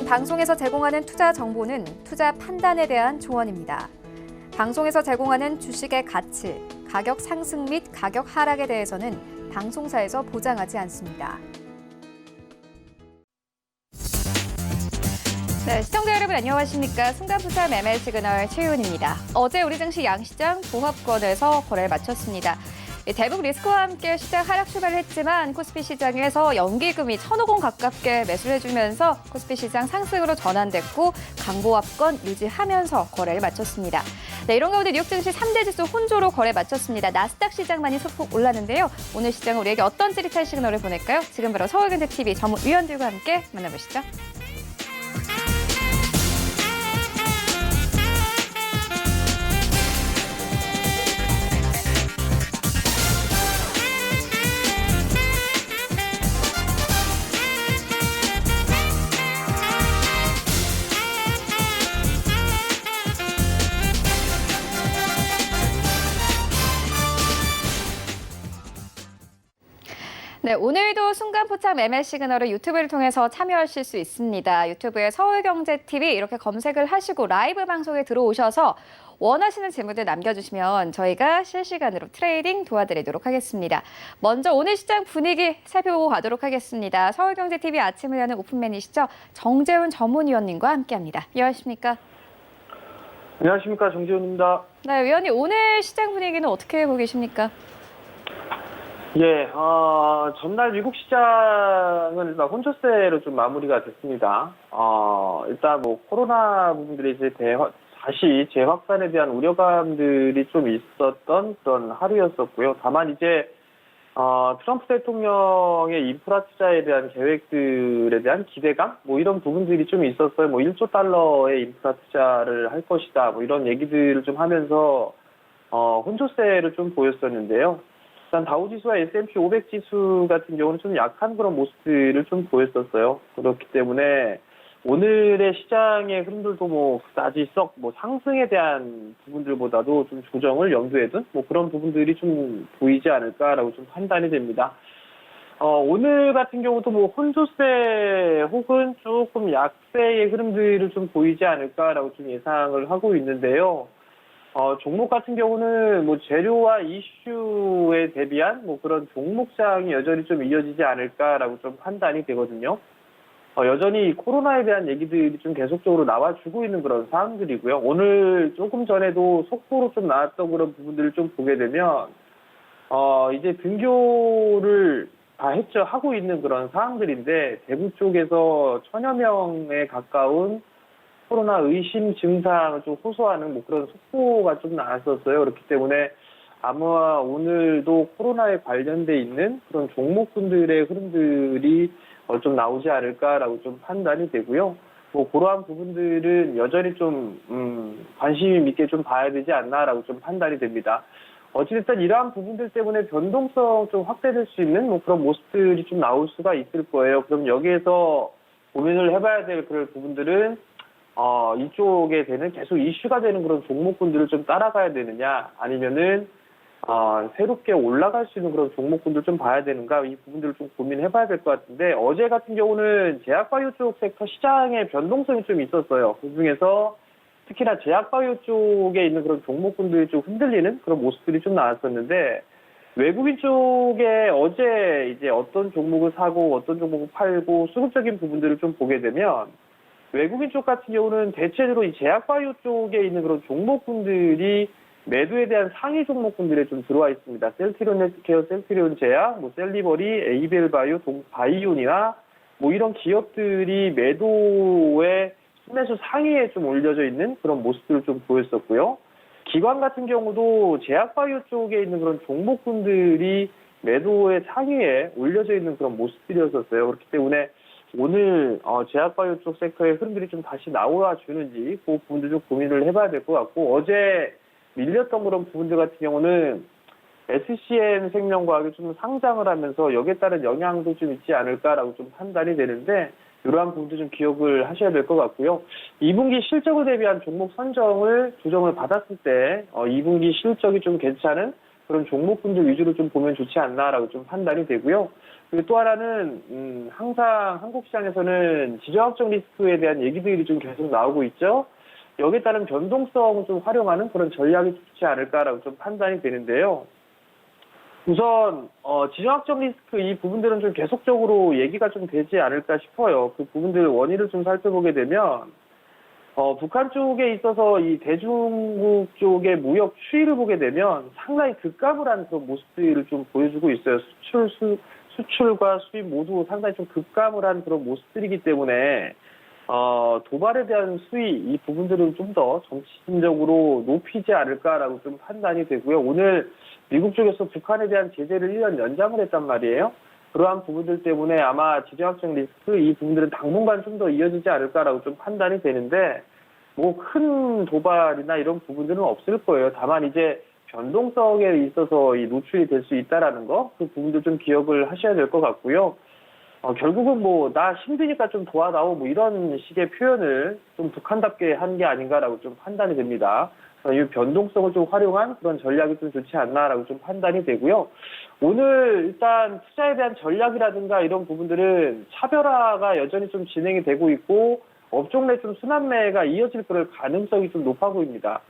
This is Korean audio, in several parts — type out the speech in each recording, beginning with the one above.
방송에서 제공하는 투자 정보는 투자 판단에 대한 조언입니다. 방송에서 제공하는 주식의 가치, 가격 상승 및 가격 하락에 대해서는 방송사에서 보장하지 않습니다. 네, 시청자 여러분 안녕하십니까? 순간부터 매매 시그널 최윤입니다. 어제 우리 증시 양시장 보합권에서 거래를 마쳤습니다. 대북 리스크와 함께 시장 하락 출발을 했지만 코스피 시장에서 연기금이 1,000억 원 가깝게 매수를 해주면서 코스피 시장 상승으로 전환됐고 강보합권 유지하면서 거래를 마쳤습니다. 네, 이런 가운데 뉴욕 증시 3대 지수 혼조로 거래 마쳤습니다. 나스닥 시장만이 소폭 올랐는데요. 오늘 시장은 우리에게 어떤 찌릿한 시그널을 보낼까요? 지금 바로 서울경제TV 전문위원들과 함께 만나보시죠. 네, 오늘도 순간포착 매매 시그널을 유튜브를 통해서 참여하실 수 있습니다. 유튜브에 서울경제TV 이렇게 검색을 하시고 라이브 방송에 들어오셔서 원하시는 질문들 남겨주시면 저희가 실시간으로 트레이딩 도와드리도록 하겠습니다. 먼저 오늘 시장 분위기 살펴보고 가도록 하겠습니다. 서울경제TV 아침을 여는 오픈맨이시죠? 정재훈 전문위원님과 함께합니다. 안녕하십니까? 안녕하십니까, 정재훈입니다. 네, 위원님 오늘 시장 분위기는 어떻게 보고 계십니까? 예, 전날 미국 시장은 일단 혼조세로 좀 마무리가 됐습니다. 일단 뭐 코로나 부분들이 이제 다시 재확산에 대한 우려감들이 좀 있었던 그런 하루였었고요. 다만 이제 트럼프 대통령의 인프라 투자에 대한 계획들에 대한 기대감, 뭐 이런 부분들이 좀 있었어요. 뭐 1조 달러의 인프라 투자를 할 것이다, 뭐 이런 얘기들을 좀 하면서 혼조세를 좀 보였었는데요. 일단 다우지수와 S&P 500 지수 같은 경우는 좀 약한 그런 모습들을 좀 보였었어요. 그렇기 때문에 오늘의 시장의 흐름들도 뭐 그다지 썩 뭐 상승에 대한 부분들보다도 좀 조정을 염두에 둔 뭐 그런 부분들이 좀 보이지 않을까라고 좀 판단이 됩니다. 오늘 같은 경우도 뭐 혼조세 혹은 조금 약세의 흐름들을 좀 보이지 않을까라고 좀 예상을 하고 있는데요. 종목 같은 경우는 뭐 재료와 이슈에 대비한 뭐 그런 종목장이 여전히 좀 이어지지 않을까라고 좀 판단이 되거든요. 여전히 코로나에 대한 얘기들이 좀 계속적으로 나와주고 있는 그런 사항들이고요. 오늘 조금 전에도 속보로 좀 나왔던 그런 부분들을 좀 보게 되면, 이제 등교를 다 하고 있는 그런 사항들인데, 대구 쪽에서 1,000여 명에 가까운 코로나 의심 증상을 좀 호소하는 뭐 그런 속보가 좀 나왔었어요. 그렇기 때문에 아마 오늘도 코로나에 관련돼 있는 그런 종목군들의 흐름들이 좀 나오지 않을까라고 좀 판단이 되고요. 뭐 그러한 부분들은 여전히 좀 관심 있게 좀 봐야 되지 않나라고 좀 판단이 됩니다. 어찌됐든 이러한 부분들 때문에 변동성 좀 확대될 수 있는 뭐 그런 모습들이 좀 나올 수가 있을 거예요. 그럼 여기에서 고민을 해봐야 될 그런 부분들은 이쪽에 계속 이슈가 되는 그런 종목군들을 좀 따라가야 되느냐, 아니면은, 새롭게 올라갈 수 있는 그런 종목군들 좀 봐야 되는가, 이 부분들을 좀 고민해봐야 될 것 같은데, 어제 같은 경우는 제약바이오 쪽 섹터 시장의 변동성이 좀 있었어요. 그 중에서 특히나 제약바이오 쪽에 있는 그런 종목군들이 좀 흔들리는 그런 모습들이 좀 나왔었는데, 외국인 쪽에 어제 이제 어떤 종목을 사고 어떤 종목을 팔고 수급적인 부분들을 좀 보게 되면, 외국인 쪽 같은 경우는 대체적으로 이 제약바이오 쪽에 있는 그런 종목군들이 매도에 대한 상위 종목군들에 좀 들어와 있습니다. 셀트리온 헬스케어, 셀트리온 제약, 뭐 셀리버리, 에이벨 바이오, 바이온이나 뭐 이런 기업들이 매도의 순매수 상위에 좀 올려져 있는 그런 모습들을 좀 보였었고요. 기관 같은 경우도 제약바이오 쪽에 있는 그런 종목군들이 매도의 상위에 올려져 있는 그런 모습들이었었어요. 그렇기 때문에 오늘 제약바이오 쪽 섹터의 흐름들이 좀 다시 나와 주는지 그 부분도 좀 고민을 해봐야 될 것 같고, 어제 밀렸던 그런 부분들 같은 경우는 SCM 생명과학이 좀 상장을 하면서 여기에 따른 영향도 좀 있지 않을까라고 좀 판단이 되는데, 이러한 부분도 좀 기억을 하셔야 될 것 같고요. 2분기 실적을 대비한 종목 선정을 조정을 받았을 때 2분기 실적이 좀 괜찮은 그런 종목군들 위주로 좀 보면 좋지 않나라고 좀 판단이 되고요. 그리고 또 하나는 항상 한국 시장에서는 지정학적 리스크에 대한 얘기들이 좀 계속 나오고 있죠. 여기에 따른 변동성을 좀 활용하는 그런 전략이 좋지 않을까라고 좀 판단이 되는데요. 우선 지정학적 리스크 이 부분들은 좀 계속적으로 얘기가 좀 되지 않을까 싶어요. 그 부분들 원인을 좀 살펴보게 되면 북한 쪽에 있어서 이 대중국 쪽의 무역 추이를 보게 되면 상당히 급감을 한 그런 모습들을 좀 보여주고 있어요. 수출과 수입 모두 상당히 좀 급감을 한 그런 모습들이기 때문에 도발에 대한 수위 이 부분들은 좀 더 정치적으로 높이지 않을까라고 좀 판단이 되고요. 오늘 미국 쪽에서 북한에 대한 제재를 1년 연장을 했단 말이에요. 그러한 부분들 때문에 아마 지정학적 리스크 이 부분들은 당분간 좀 더 이어지지 않을까라고 좀 판단이 되는데 뭐 큰 도발이나 이런 부분들은 없을 거예요. 다만 이제 변동성에 있어서 이 노출이 될 수 있다라는 거, 그 부분도 좀 기억을 하셔야 될 것 같고요. 결국은 뭐, 나 힘드니까 좀 도와다오, 뭐 이런 식의 표현을 좀 북한답게 한 게 아닌가라고 좀 판단이 됩니다. 이 변동성을 좀 활용한 그런 전략이 좀 좋지 않나라고 좀 판단이 되고요. 오늘 일단 투자에 대한 전략이라든가 이런 부분들은 차별화가 여전히 좀 진행이 되고 있고, 업종 내 좀 순환매가 이어질 그럴 가능성이 좀 높아 보입니다.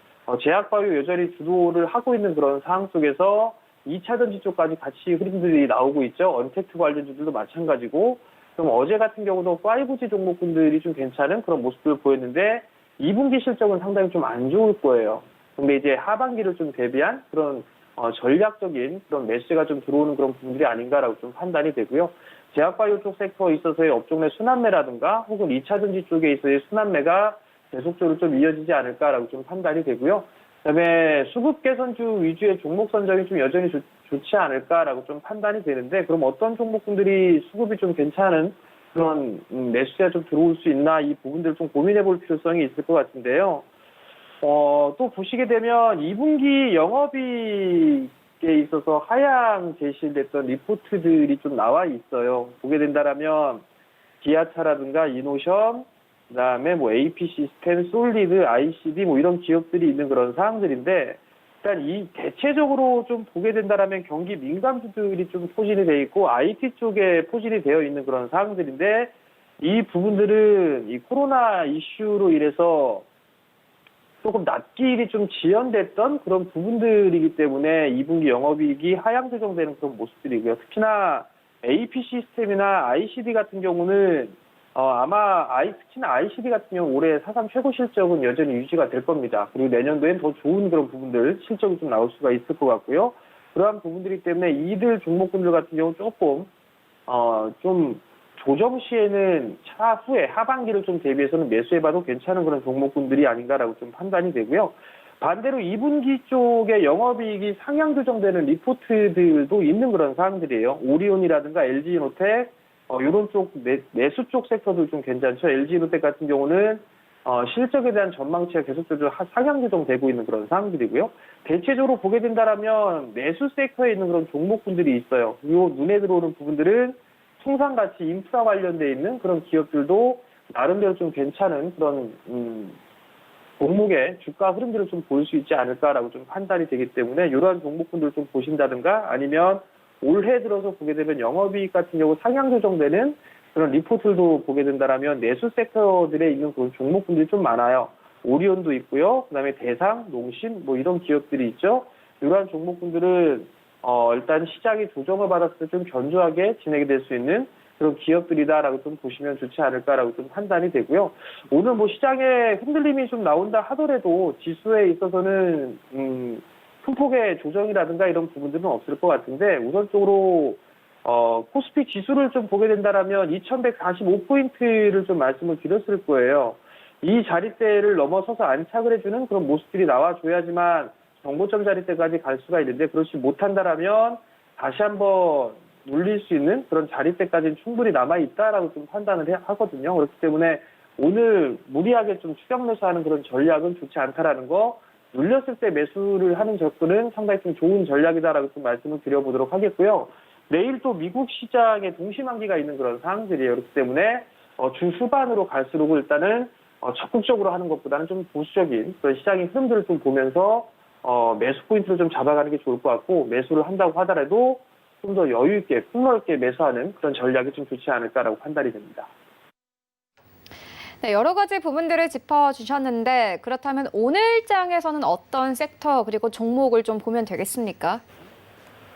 제약바이오 여전히 주도를 하고 있는 그런 상황 속에서 2차 전지 쪽까지 같이 흐름들이 나오고 있죠. 언택트 관련주들도 마찬가지고. 그럼 어제 같은 경우도 5G 종목군들이 좀 괜찮은 그런 모습들을 보였는데 2분기 실적은 상당히 좀 안 좋을 거예요. 근데 이제 하반기를 좀 대비한 그런 전략적인 그런 매수가 좀 들어오는 그런 부분들이 아닌가라고 좀 판단이 되고요. 제약바이오 쪽 섹터에 있어서의 업종 내 순환매라든가 혹은 2차 전지 쪽에 있어서의 순환매가 계속적으로 좀 이어지지 않을까라고 좀 판단이 되고요. 그다음에 수급 개선주 위주의 종목 선정이 좀 여전히 좋지 않을까라고 좀 판단이 되는데 그럼 어떤 종목군들이 수급이 좀 괜찮은 그런 매수세가 좀 들어올 수 있나 이 부분들을 좀 고민해 볼 필요성이 있을 것 같은데요. 또 보시게 되면 2분기 영업이익에 있어서 하향 제시됐던 리포트들이 좀 나와 있어요. 보게 된다라면 기아차라든가 이노션 그다음에 뭐 AP 시스템, 솔리드, ICD 뭐 이런 기업들이 있는 그런 사항들인데 일단 이 대체적으로 좀 보게 된다라면 경기 민감주들이 좀 포진이 돼 있고 IT 쪽에 포진이 되어 있는 그런 사항들인데 이 부분들은 이 코로나 이슈로 인해서 조금 낮길이 좀 지연됐던 그런 부분들이기 때문에 2분기 영업이익이 하향 조정되는 그런 모습들이고요. 특히나 AP 시스템이나 ICD 같은 경우는 아마 특히나 ICD 같은 경우 올해 사상 최고 실적은 여전히 유지가 될 겁니다. 그리고 내년도엔 더 좋은 그런 부분들 실적이 좀 나올 수가 있을 것 같고요. 그러한 부분들이기 때문에 이들 종목군들 같은 경우 조금 좀 조정 시에는 차후에 하반기를 좀 대비해서는 매수해봐도 괜찮은 그런 종목군들이 아닌가라고 좀 판단이 되고요. 반대로 2분기 쪽에 영업이익이 상향 조정되는 리포트들도 있는 그런 사항들이에요. 오리온이라든가 LG노텍 이런 쪽 내수 쪽 섹터도 좀 괜찮죠. LG노텍 같은 경우는 실적에 대한 전망치가 계속적으로 상향 조정되고 있는 그런 상황들이고요. 대체적으로 보게 된다라면 내수 섹터에 있는 그런 종목군들이 있어요. 요 눈에 들어오는 부분들은 통상가치 인프라 관련돼 있는 그런 기업들도 나름대로 좀 괜찮은 그런 종목의 주가 흐름들을 좀 볼 수 있지 않을까라고 좀 판단이 되기 때문에 이러한 종목군들을 좀 보신다든가 아니면 올해 들어서 보게 되면 영업이익 같은 경우 상향 조정되는 그런 리포트들도 보게 된다라면 내수 섹터들에 있는 그런 종목군들이 좀 많아요. 오리온도 있고요. 그다음에 대상, 농심 뭐 이런 기업들이 있죠. 이러한 종목군들은 일단 시장이 조정을 받았을 때 좀 견조하게 진행이 될 수 있는 그런 기업들이다라고 좀 보시면 좋지 않을까라고 좀 판단이 되고요. 오늘 뭐 시장에 흔들림이 좀 나온다 하더라도 지수에 있어서는 큰 폭의 조정이라든가 이런 부분들은 없을 것 같은데 우선적으로 코스피 지수를 좀 보게 된다라면 2145포인트를 좀 말씀을 드렸을 거예요. 이 자리대를 넘어서서 안착을 해주는 그런 모습들이 나와줘야지만 정고점 자리대까지 갈 수가 있는데 그렇지 못한다라면 다시 한번 눌릴 수 있는 그런 자리대까지는 충분히 남아있다라고 좀 판단을 하거든요. 그렇기 때문에 오늘 무리하게 좀 추격 매수하는 그런 전략은 좋지 않다라는 거 눌렸을 때 매수를 하는 접근은 상당히 좀 좋은 전략이다라고 좀 말씀을 드려보도록 하겠고요. 내일 또 미국 시장에 동시만기가 있는 그런 상황들이에요. 그렇기 때문에 주 후반으로 갈수록 일단은 적극적으로 하는 것보다는 좀 보수적인 그런 시장의 흐름들을 좀 보면서 매수 포인트를 좀 잡아가는 게 좋을 것 같고, 매수를 한다고 하더라도 좀 더 여유 있게 폭넓게 매수하는 그런 전략이 좀 좋지 않을까라고 판단이 됩니다. 네, 여러 가지 부분들을 짚어주셨는데 그렇다면 오늘 장에서는 어떤 섹터 그리고 종목을 좀 보면 되겠습니까?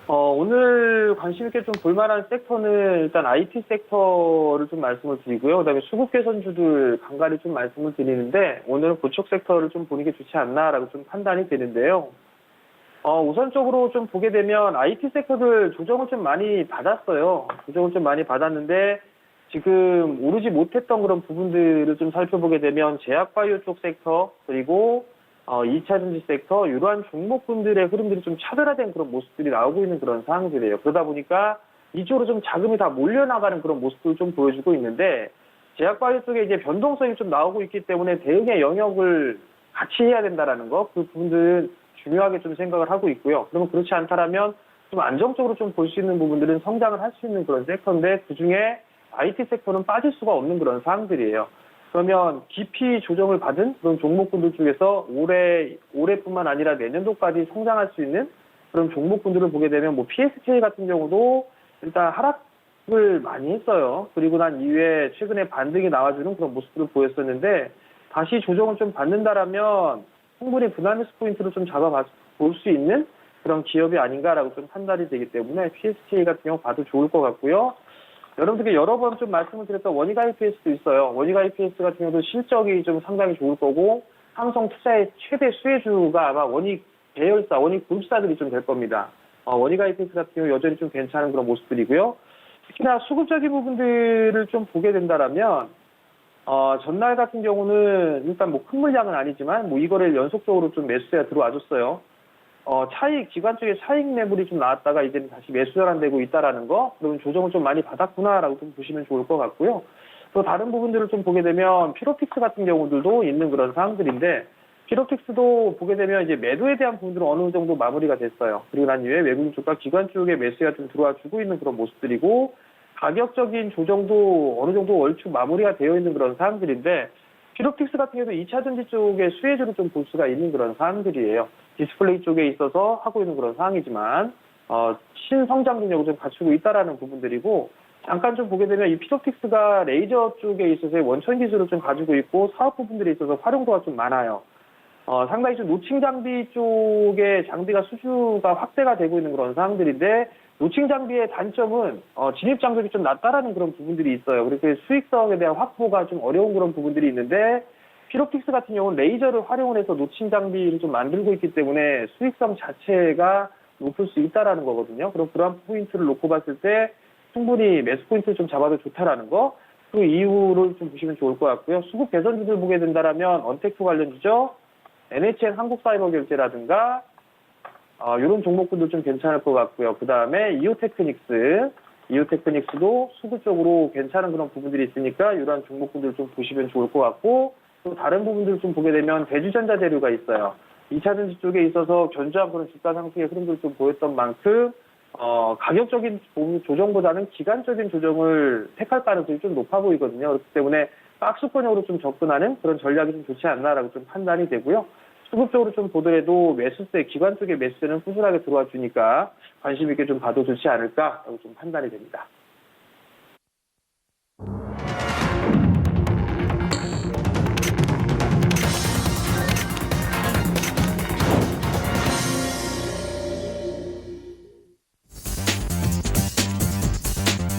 오늘 관심 있게 좀 볼만한 섹터는 일단 IT 섹터를 좀 말씀을 드리고요. 그다음에 수급 개선주들 간간히 좀 말씀을 드리는데 오늘은 고척 섹터를 좀 보는 게 좋지 않나라고 좀 판단이 되는데요. 우선적으로 좀 보게 되면 IT 섹터들 조정을 좀 많이 받았어요. 조정을 좀 많이 받았는데 지금 오르지 못했던 그런 부분들을 좀 살펴보게 되면 제약바이오 쪽 섹터 그리고 2차 전지 섹터 이러한 종목군들의 흐름들이 좀 차별화된 그런 모습들이 나오고 있는 그런 상황들이에요. 그러다 보니까 이쪽으로 좀 자금이 다 몰려나가는 그런 모습을 좀 보여주고 있는데 제약바이오 쪽에 이제 변동성이 좀 나오고 있기 때문에 대응의 영역을 같이 해야 된다라는 거, 그 부분들은 중요하게 좀 생각을 하고 있고요. 그러면 그렇지 않다라면 좀 안정적으로 좀 볼 수 있는 부분들은 성장을 할 수 있는 그런 섹터인데 그중에 IT 섹터는 빠질 수가 없는 그런 사항들이에요. 그러면 깊이 조정을 받은 그런 종목군들 중에서 올해뿐만 아니라 내년도까지 성장할 수 있는 그런 종목군들을 보게 되면 뭐 PSK 같은 경우도 일단 하락을 많이 했어요. 그리고 난 이후에 최근에 반등이 나와주는 그런 모습들을 보였었는데 다시 조정을 좀 받는다라면 충분히 분할 포인트로 좀 잡아볼 수 있는 그런 기업이 아닌가라고 좀 판단이 되기 때문에 PSK 같은 경우 봐도 좋을 것 같고요. 여러분들께 여러 번 좀 말씀을 드렸던 원익 IPS도 있어요. 원익 IPS 같은 경우도 실적이 좀 상당히 좋을 거고 삼성 투자의 최대 수혜주가 아마 원익 계열사, 원익 그룹사들이 좀 될 겁니다. 원익 IPS 같은 경우 여전히 좀 괜찮은 그런 모습들이고요. 특히나 수급적인 부분들을 좀 보게 된다라면 전날 같은 경우는 일단 뭐 큰 물량은 아니지만 뭐 이거를 연속적으로 좀 매수세가 들어와줬어요. 기관 쪽에 차익 매물이 좀 나왔다가 이제는 다시 매수 전환되고 있다라는 거, 그러면 조정을 좀 많이 받았구나라고 좀 보시면 좋을 것 같고요. 또 다른 부분들을 좀 보게 되면 피로틱스 같은 경우들도 있는 그런 사항들인데, 피로틱스도 보게 되면 이제 매도에 대한 부분들은 어느 정도 마무리가 됐어요. 그리고 난 이후에 외국인 쪽과 기관 쪽에 매수가 좀 들어와 주고 있는 그런 모습들이고, 가격적인 조정도 어느 정도 얼추 마무리가 되어 있는 그런 사항들인데, 피로틱스 같은 경우도 2차 전지 쪽의 수혜주를 좀 볼 수가 있는 그런 사항들이에요. 디스플레이 쪽에 있어서 하고 있는 그런 상황이지만 신성장 능력을 좀 갖추고 있다라는 부분들이고, 잠깐 좀 보게 되면 이 피로틱스가 레이저 쪽에 있어서의 원천 기술을 좀 가지고 있고 사업 부분들이 있어서 활용도가 좀 많아요. 상당히 좀 노칭 장비 쪽의 장비가 수주가 확대가 되고 있는 그런 상황들인데, 노칭 장비의 단점은 진입 장벽이 좀 낮다라는 그런 부분들이 있어요. 그래서 수익성에 대한 확보가 좀 어려운 그런 부분들이 있는데, 피로틱스 같은 경우는 레이저를 활용을 해서 노칭 장비를 좀 만들고 있기 때문에 수익성 자체가 높을 수 있다라는 거거든요. 그럼 그런 포인트를 놓고 봤을 때 충분히 매수 포인트를 좀 잡아도 좋다라는 거, 그 이유를 좀 보시면 좋을 것 같고요. 수급 개선주들 보게 된다라면 언택트 관련주죠. NHN 한국사이버결제라든가 이런 종목군도 좀 괜찮을 것 같고요. 그 다음에 이오테크닉스도 수급적으로 괜찮은 그런 부분들이 있으니까 이러한 종목군들 좀 보시면 좋을 것 같고, 또 다른 부분들을 좀 보게 되면 대주전자재료가 있어요. 2차 전지 쪽에 있어서 견조한 그런 주가 상승의 흐름들을 좀 보였던 만큼 가격적인 조정보다는 기간적인 조정을 택할 가능성이 좀 높아 보이거든요. 그렇기 때문에 박스권형으로 좀 접근하는 그런 전략이 좀 좋지 않나라고 좀 판단이 되고요. 수급적으로 좀 보더라도 매수세, 기관 쪽의 매수세는 꾸준하게 들어와 주니까 관심 있게 좀 봐도 좋지 않을까라고 좀 판단이 됩니다.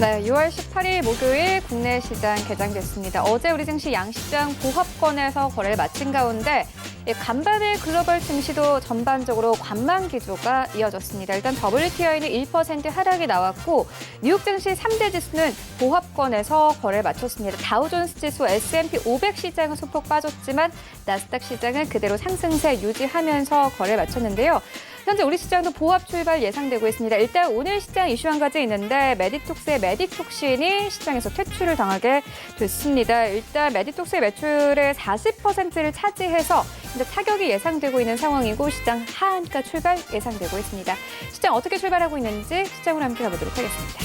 네, 6월 18일 목요일 국내 시장 개장됐습니다. 어제 우리 증시 양시장 보합권에서 거래를 마친 가운데 간밤의 글로벌 증시도 전반적으로 관망 기조가 이어졌습니다. 일단 WTI는 1% 하락이 나왔고 뉴욕 증시 3대 지수는 보합권에서 거래를 마쳤습니다. 다우존스 지수, S&P 500 시장은 소폭 빠졌지만 나스닥 시장은 그대로 상승세 유지하면서 거래를 마쳤는데요. 현재 우리 시장도 보합 출발 예상되고 있습니다. 일단 오늘 시장 이슈 한 가지 있는데 메디톡스의 메디톡신이 시장에서 퇴출을 당하게 됐습니다. 일단 메디톡스의 매출의 40%를 차지해서 이제 타격이 예상되고 있는 상황이고 시장 하한가 출발 예상되고 있습니다. 시장 어떻게 출발하고 있는지 시장으로 함께 가보도록 하겠습니다.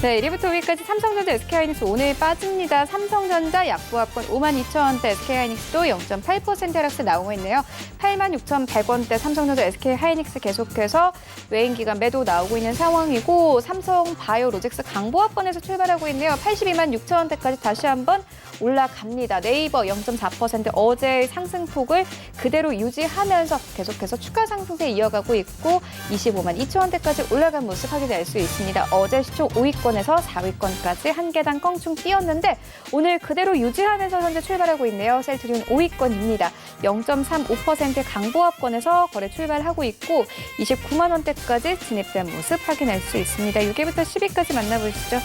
네, 1위부터 5위까지 삼성전자, SK하이닉스 오늘 빠집니다. 삼성전자 약보합권 52,000원대, SK하이닉스도 0.8% 하락세 나오고 있네요. 86,100원대 삼성전자, SK하이닉스 계속해서 외인 기관 매도 나오고 있는 상황이고 삼성바이오로직스 강보합권에서 출발하고 있네요. 826,000원대까지 다시 한번 올라갑니다. 네이버 0.4% 어제의 상승폭을 그대로 유지하면서 계속해서 추가 상승세 이어가고 있고 252,000원대까지 올라간 모습 확인할 수 있습니다. 어제 시총 5위권에서 4위권까지 한 계단 껑충 뛰었는데 오늘 그대로 유지하면서 현재 출발하고 있네요. 셀트리온 5위권입니다. 0.35% 강보합권에서 거래 출발하고 있고 29만 원대까지 진입된 모습 확인할 수 있습니다. 6위부터 10위까지 만나보시죠.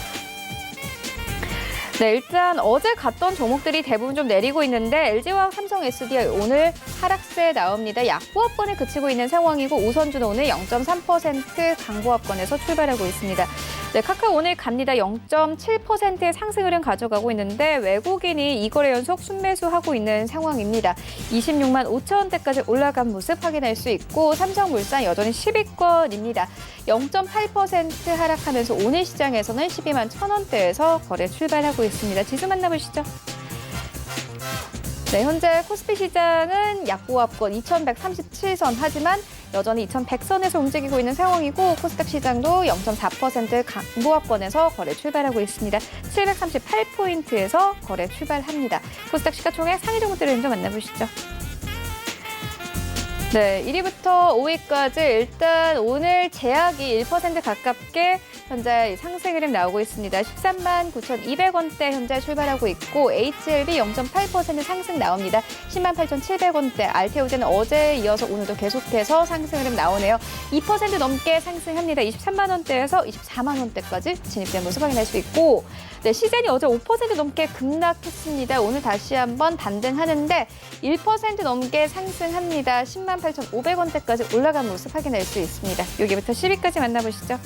네, 일단 어제 갔던 종목들이 대부분 좀 내리고 있는데 LG화학, 삼성 SDI 오늘 하락세 나옵니다. 약보합권에 그치고 있는 상황이고 우선주는 오늘 0.3% 강보합권에서 출발하고 있습니다. 네, 카카오 오늘 갑니다. 0.7%의 상승 흐름 가져가고 있는데 외국인이 2거래 연속 순매수하고 있는 상황입니다. 26만 5천원대까지 올라간 모습 확인할 수 있고 삼성물산 여전히 10위권입니다. 0.8% 하락하면서 오늘 시장에서는 12만 1,000원대에서 거래 출발하고 있습니다. 지수 만나보시죠. 네, 현재 코스피 시장은 약보합권 2,137선 하지만 여전히 2,100선에서 움직이고 있는 상황이고 코스닥 시장도 0.4% 강보합권에서 거래 출발하고 있습니다. 738포인트에서 거래 출발합니다. 코스닥 시가총액 상위 종목들을 먼저 만나보시죠. 네, 1위부터 5위까지 일단 오늘 제약이 1% 가깝게 현재 상승 흐름 나오고 있습니다. 13만 9,200원대 현재 출발하고 있고 HLB 0.8% 상승 나옵니다. 10만 8,700원대. 알테오제는 어제에 이어서 오늘도 계속해서 상승 흐름 나오네요. 2% 넘게 상승합니다. 23만 원대에서 24만 원대까지 진입된 모습 확인할 수 있고 네, 시젠이 어제 5% 넘게 급락했습니다. 오늘 다시 한번 반등하는데 1% 넘게 상승합니다. 10만 8,500원대까지 올라간 모습 확인할 수 있습니다. 여기부터 10위까지 만나보시죠.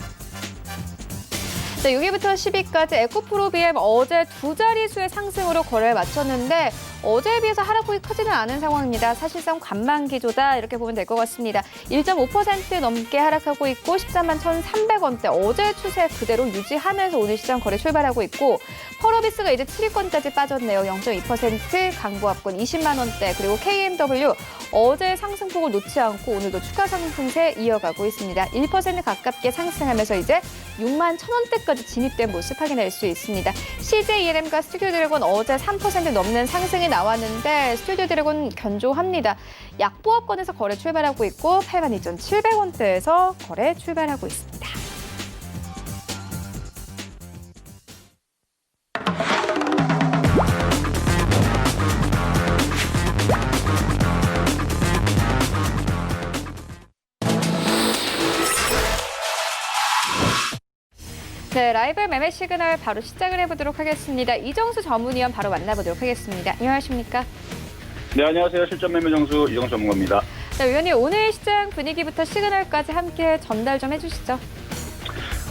네, 6위부터 10위까지 에코프로비엠 어제 두 자릿수의 상승으로 거래를 마쳤는데 어제에 비해서 하락폭이 크지는 않은 상황입니다. 사실상 관망기조다 이렇게 보면 될 것 같습니다. 1.5% 넘게 하락하고 있고 13만 1,300원대 어제 추세 그대로 유지하면서 오늘 시장 거래 출발하고 있고 펄어비스가 이제 7위권까지 빠졌네요. 0.2% 강보합권 20만 원대 그리고 KMW 어제 상승폭을 놓지 않고 오늘도 추가 상승세 이어가고 있습니다. 1% 가깝게 상승하면서 이제 6만 1,000원대까지 진입된 모습 확인할 수 있습니다. CJ-ENM과 스튜디오 드래곤 어제 3% 넘는 상승이 나왔는데 스튜디오 드래곤 견조합니다. 약보합권에서 거래 출발하고 있고 82,700원대에서 거래 출발하고 있습니다. 네, 라이브 매매 시그널 바로 시작을 해보도록 하겠습니다. 이정수 전문위원 바로 만나보도록 하겠습니다. 안녕하십니까? 네, 안녕하세요. 실전 매매 정수 이정수 전문가입니다. 네, 위원님 오늘 시장 분위기부터 시그널까지 함께 전달 좀 해주시죠.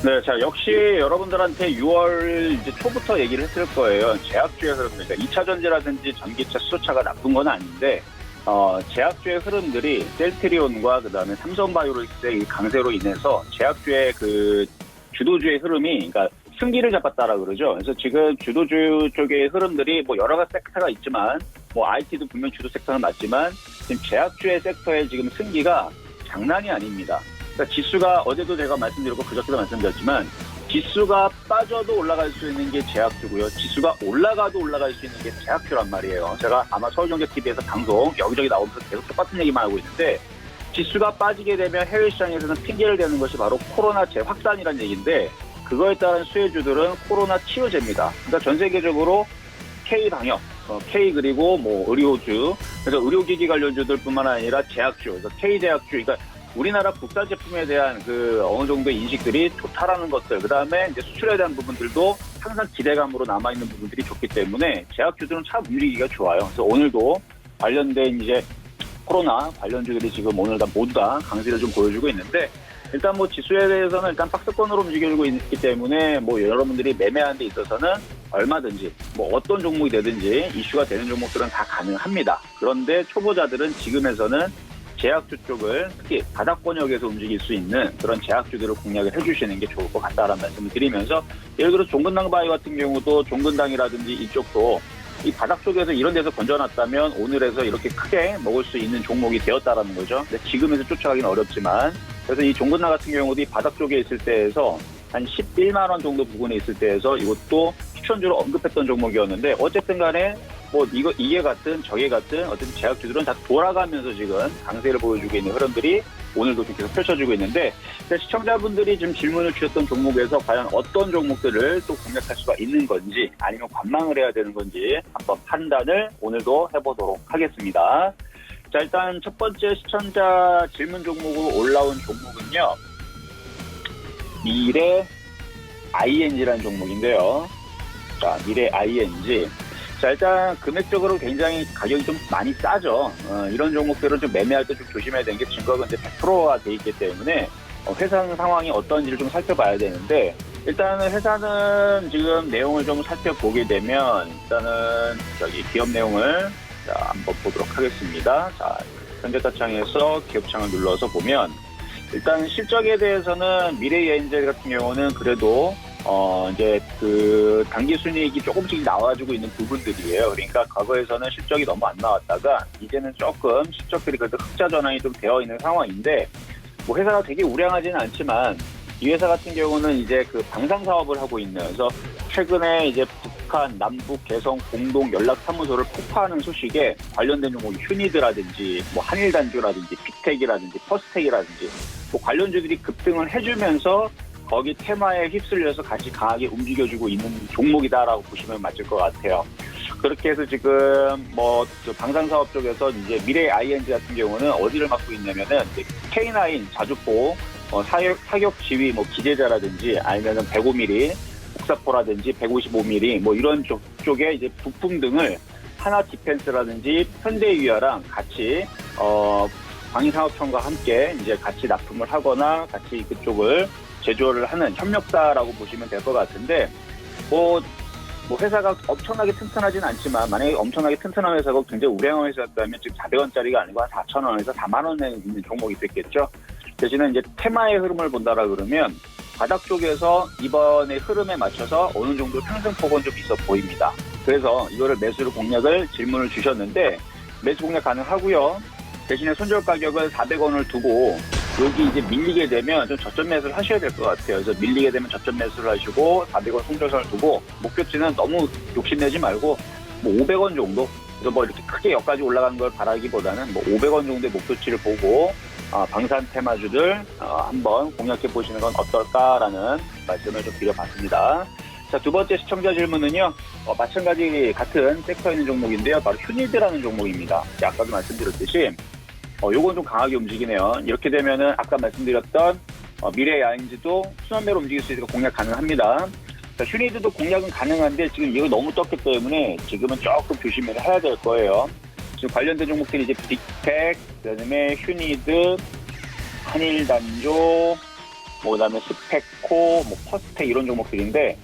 네, 자 역시 여러분들한테 6월 이제 초부터 얘기를 했을 거예요. 제약주의 흐름, 그러니까 2차 전지라든지 전기차, 수소차가 나쁜 건 아닌데 제약주의 흐름들이 셀트리온과 그다음에 삼성바이오로직스의 강세로 인해서 제약주의 그 주도주의 흐름이 그러니까 승기를 잡았다라 그러죠. 그래서 지금 주도주 쪽의 흐름들이 뭐 여러 가지 섹터가 있지만 뭐 IT도 분명 주도 섹터는 맞지만 지금 제약주의 섹터의 지금 승기가 장난이 아닙니다. 그러니까 지수가 어제도 제가 말씀드렸고 그저께도 말씀드렸지만 지수가 빠져도 올라갈 수 있는 게 제약주고요. 지수가 올라가도 올라갈 수 있는 게 제약주란 말이에요. 제가 아마 서울경제TV에서 방송 여기저기 나오면서 계속 똑같은 얘기만 하고 있는데 지수가 빠지게 되면 해외 시장에서는 핑계를 대는 것이 바로 코로나 재확산이라는 얘기인데 그거에 따른 수혜주들은 코로나 치료제입니다. 그러니까 전 세계적으로 K방역, K 그리고 뭐 의료주, 그래서 의료기기 관련주들뿐만 아니라 제약주, 그래서 K제약주, 그러니까 우리나라 국산 제품에 대한 그 어느 정도의 인식들이 좋다라는 것들, 그 다음에 이제 수출에 대한 부분들도 항상 기대감으로 남아있는 부분들이 좋기 때문에 제약주들은 참 움직이기가 좋아요. 그래서 오늘도 관련된 이제 코로나 관련주들이 지금 오늘 모두 다 강세를 좀 보여주고 있는데 일단 뭐 지수에 대해서는 일단 박스권으로 움직여주고 있기 때문에 뭐 여러분들이 매매하는 데 있어서는 얼마든지 뭐 어떤 종목이 되든지 이슈가 되는 종목들은 다 가능합니다. 그런데 초보자들은 지금에서는 제약주 쪽을 특히 바닥권역에서 움직일 수 있는 그런 제약주들을 공략을 해주시는 게 좋을 것 같다라는 말씀을 드리면서 예를 들어 종근당바이오 같은 경우도 종근당이라든지 이쪽도 이 바닥 쪽에서 이런 데서 건져놨다면 오늘에서 이렇게 크게 먹을 수 있는 종목이 되었다라는 거죠. 근데 지금에서 쫓아가기는 어렵지만 그래서 이 종근당 같은 경우도 이 바닥 쪽에 있을 때에서 한 11만 원 정도 부근에 있을 때에서 이것도 추천주로 언급했던 종목이었는데 어쨌든 간에 뭐 이게 같은 저게 같은 어쨌든 제약주들은 다 돌아가면서 지금 강세를 보여주고 있는 흐름들이 오늘도 좀 계속 펼쳐지고 있는데 시청자분들이 지금 질문을 주셨던 종목에서 과연 어떤 종목들을 또 공략할 수가 있는 건지 아니면 관망을 해야 되는 건지 한번 판단을 오늘도 해보도록 하겠습니다. 자, 일단 첫 번째 시청자 질문 종목으로 올라온 종목은요. 미래 ING라는 종목인데요. 자, 미래 ING. 자, 일단 금액적으로 굉장히 가격이 좀 많이 싸죠. 이런 종목들은 좀 매매할 때 좀 조심해야 되는 게 증거가 이제 100%가 돼 있기 때문에 회사 상황이 어떤지를 좀 살펴봐야 되는데 일단은 회사는 지금 내용을 좀 살펴보게 되면 일단은 기업 내용을 자, 한번 보도록 하겠습니다. 자, 현재가 창에서 기업창을 눌러서 보면 일단 실적에 대해서는 미래 ING 같은 경우는 그래도 이제 그 당기 순이익이 조금씩 나와주고 있는 부분들이에요. 그러니까 과거에서는 실적이 너무 안 나왔다가 이제는 조금 실적들이 그래도 흑자 전환이 좀 되어 있는 상황인데 뭐 회사가 되게 우량하지는 않지만 이 회사 같은 경우는 이제 그 방산 사업을 하고 있는 그래서 최근에 이제 북한 남북 개성 공동 연락 사무소를 폭파하는 소식에 관련된 종목이 휴니드라든지 뭐 한일단주라든지 빅텍이라든지 퍼스텍이라든지 뭐 관련주들이 급등을 해주면서 거기 테마에 휩쓸려서 같이 강하게 움직여주고 있는 종목이다라고 보시면 맞을 것 같아요. 그렇게 해서 지금 뭐 방산 사업 쪽에서 이제 미래 ING 같은 경우는 어디를 맡고 있냐면은 K9 자주포 사격 지휘 뭐 기재자라든지 아니면은 105mm 복사포라든지 155mm 뭐 이런 쪽에 이제 부품 등을 하나 디펜스라든지 현대위아랑 같이 방위산업청과 함께 이제 같이 납품을 하거나 같이 그쪽을 제조를 하는 협력사라고 보시면 될 것 같은데 뭐 회사가 엄청나게 튼튼하진 않지만 만약에 엄청나게 튼튼한 회사가 굉장히 우량한 회사였다면 지금 400원짜리가 아니고 한 4,000원에서 4만 원에 있는 종목이 됐겠죠. 대신에 이제 테마의 흐름을 본다라 그러면 바닥 쪽에서 이번에 흐름에 맞춰서 어느 정도 상승폭은 좀 있어 보입니다. 그래서 이거를 매수를 공략을 질문을 주셨는데 매수 공략 가능하고요. 대신에 손절 가격을 400원을 두고 여기 이제 밀리게 되면 좀 저점 매수를 하셔야 될 것 같아요. 그래서 밀리게 되면 저점 매수를 하시고 400원 손절선을 두고 목표치는 너무 욕심내지 말고 뭐 500원 정도. 그래서 뭐 이렇게 크게 여기까지 올라가는 걸 바라기보다는 뭐 500원 정도의 목표치를 보고 방산 테마주들 한번 공략해 보시는 건 어떨까라는 말씀을 좀 드려봤습니다. 자, 두 번째 시청자 질문은요. 마찬가지 같은 섹터에 있는 종목인데요. 바로 휴니드라는 종목입니다. 아까도 말씀드렸듯이 요건 좀 강하게 움직이네요. 이렇게 되면은 아까 말씀드렸던 미래 ING도 순환매로 움직일 수 있으니까 공략 가능합니다. 자, 휴니드도 공략은 가능한데 지금 이거 너무 떴기 때문에 지금은 조금 조심을 해야 될 거예요. 지금 관련된 종목들이 이제 빅텍, 그다음에 휴니드, 한일단조, 뭐 그다음에 스펙코, 뭐 퍼스텍 이런 종목들인데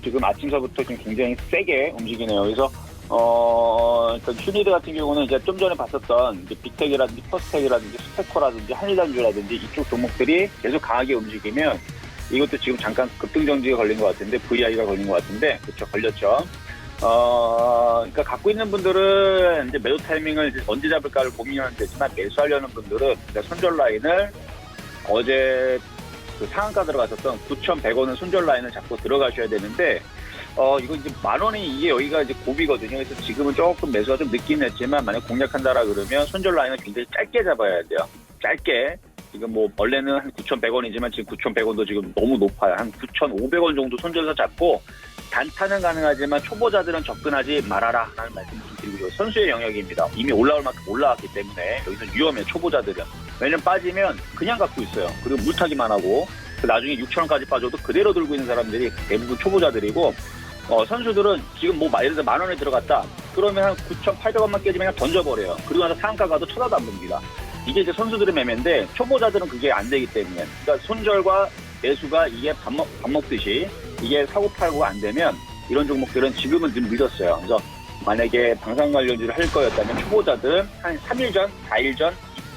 지금 아침서부터 지금 굉장히 세게 움직이네요. 그래서 일단 휴니드 같은 경우는 이제 좀 전에 봤었던 이제 빅텍이라든지 퍼스텍이라든지 스펙코라든지 한일단주라든지 이쪽 종목들이 계속 강하게 움직이면 이것도 지금 잠깐 급등정지가 걸린 것 같은데 VI가 걸린 것 같은데 그렇죠, 걸렸죠. 그러니까 갖고 있는 분들은 이제 매도 타이밍을 이제 언제 잡을까를 고민하면 되지만 매수하려는 분들은 손절 라인을 어제 그 상한가 들어갔었던 9,100원은 손절 라인을 잡고 들어가셔야 되는데 이거 이제 10,000원이 이게 여기가 이제 고비거든요. 그래서 지금은 조금 매수가 좀 늦긴 했지만 만약 공략한다라 그러면 손절 라인을 굉장히 짧게 잡아야 돼요. 짧게. 지금 뭐 원래는 한 9,100원이지만 지금 9,100원도 지금 너무 높아요. 한 9,500원 정도 손절해서 잡고 단타는 가능하지만 초보자들은 접근하지 말아라 라는 말씀을 좀 드리고 선수의 영역입니다. 이미 올라올 만큼 올라왔기 때문에 여기서 위험해 초보자들은. 왜냐면 빠지면 그냥 갖고 있어요. 그리고 물타기만 하고 나중에 6,000원까지 빠져도 그대로 들고 있는 사람들이 대부분 초보자들이고 선수들은 지금 뭐 예를 들어 10,000원에 들어갔다. 그러면 한 9,800원만 깨지면 그냥 던져버려요. 그리고 나서 상한가 가도 쳐다도 안 봅니다. 이게 이제 선수들의 매매인데 초보자들은 그게 안 되기 때문에 그러니까 손절과 매수가 이게 밥 먹듯이 이게 사고 팔고가 안 되면 이런 종목들은 지금은 좀 늦었어요. 그래서 만약에 방산 관련주를 할 거였다면 초보자들은 한 3일 전, 4일 전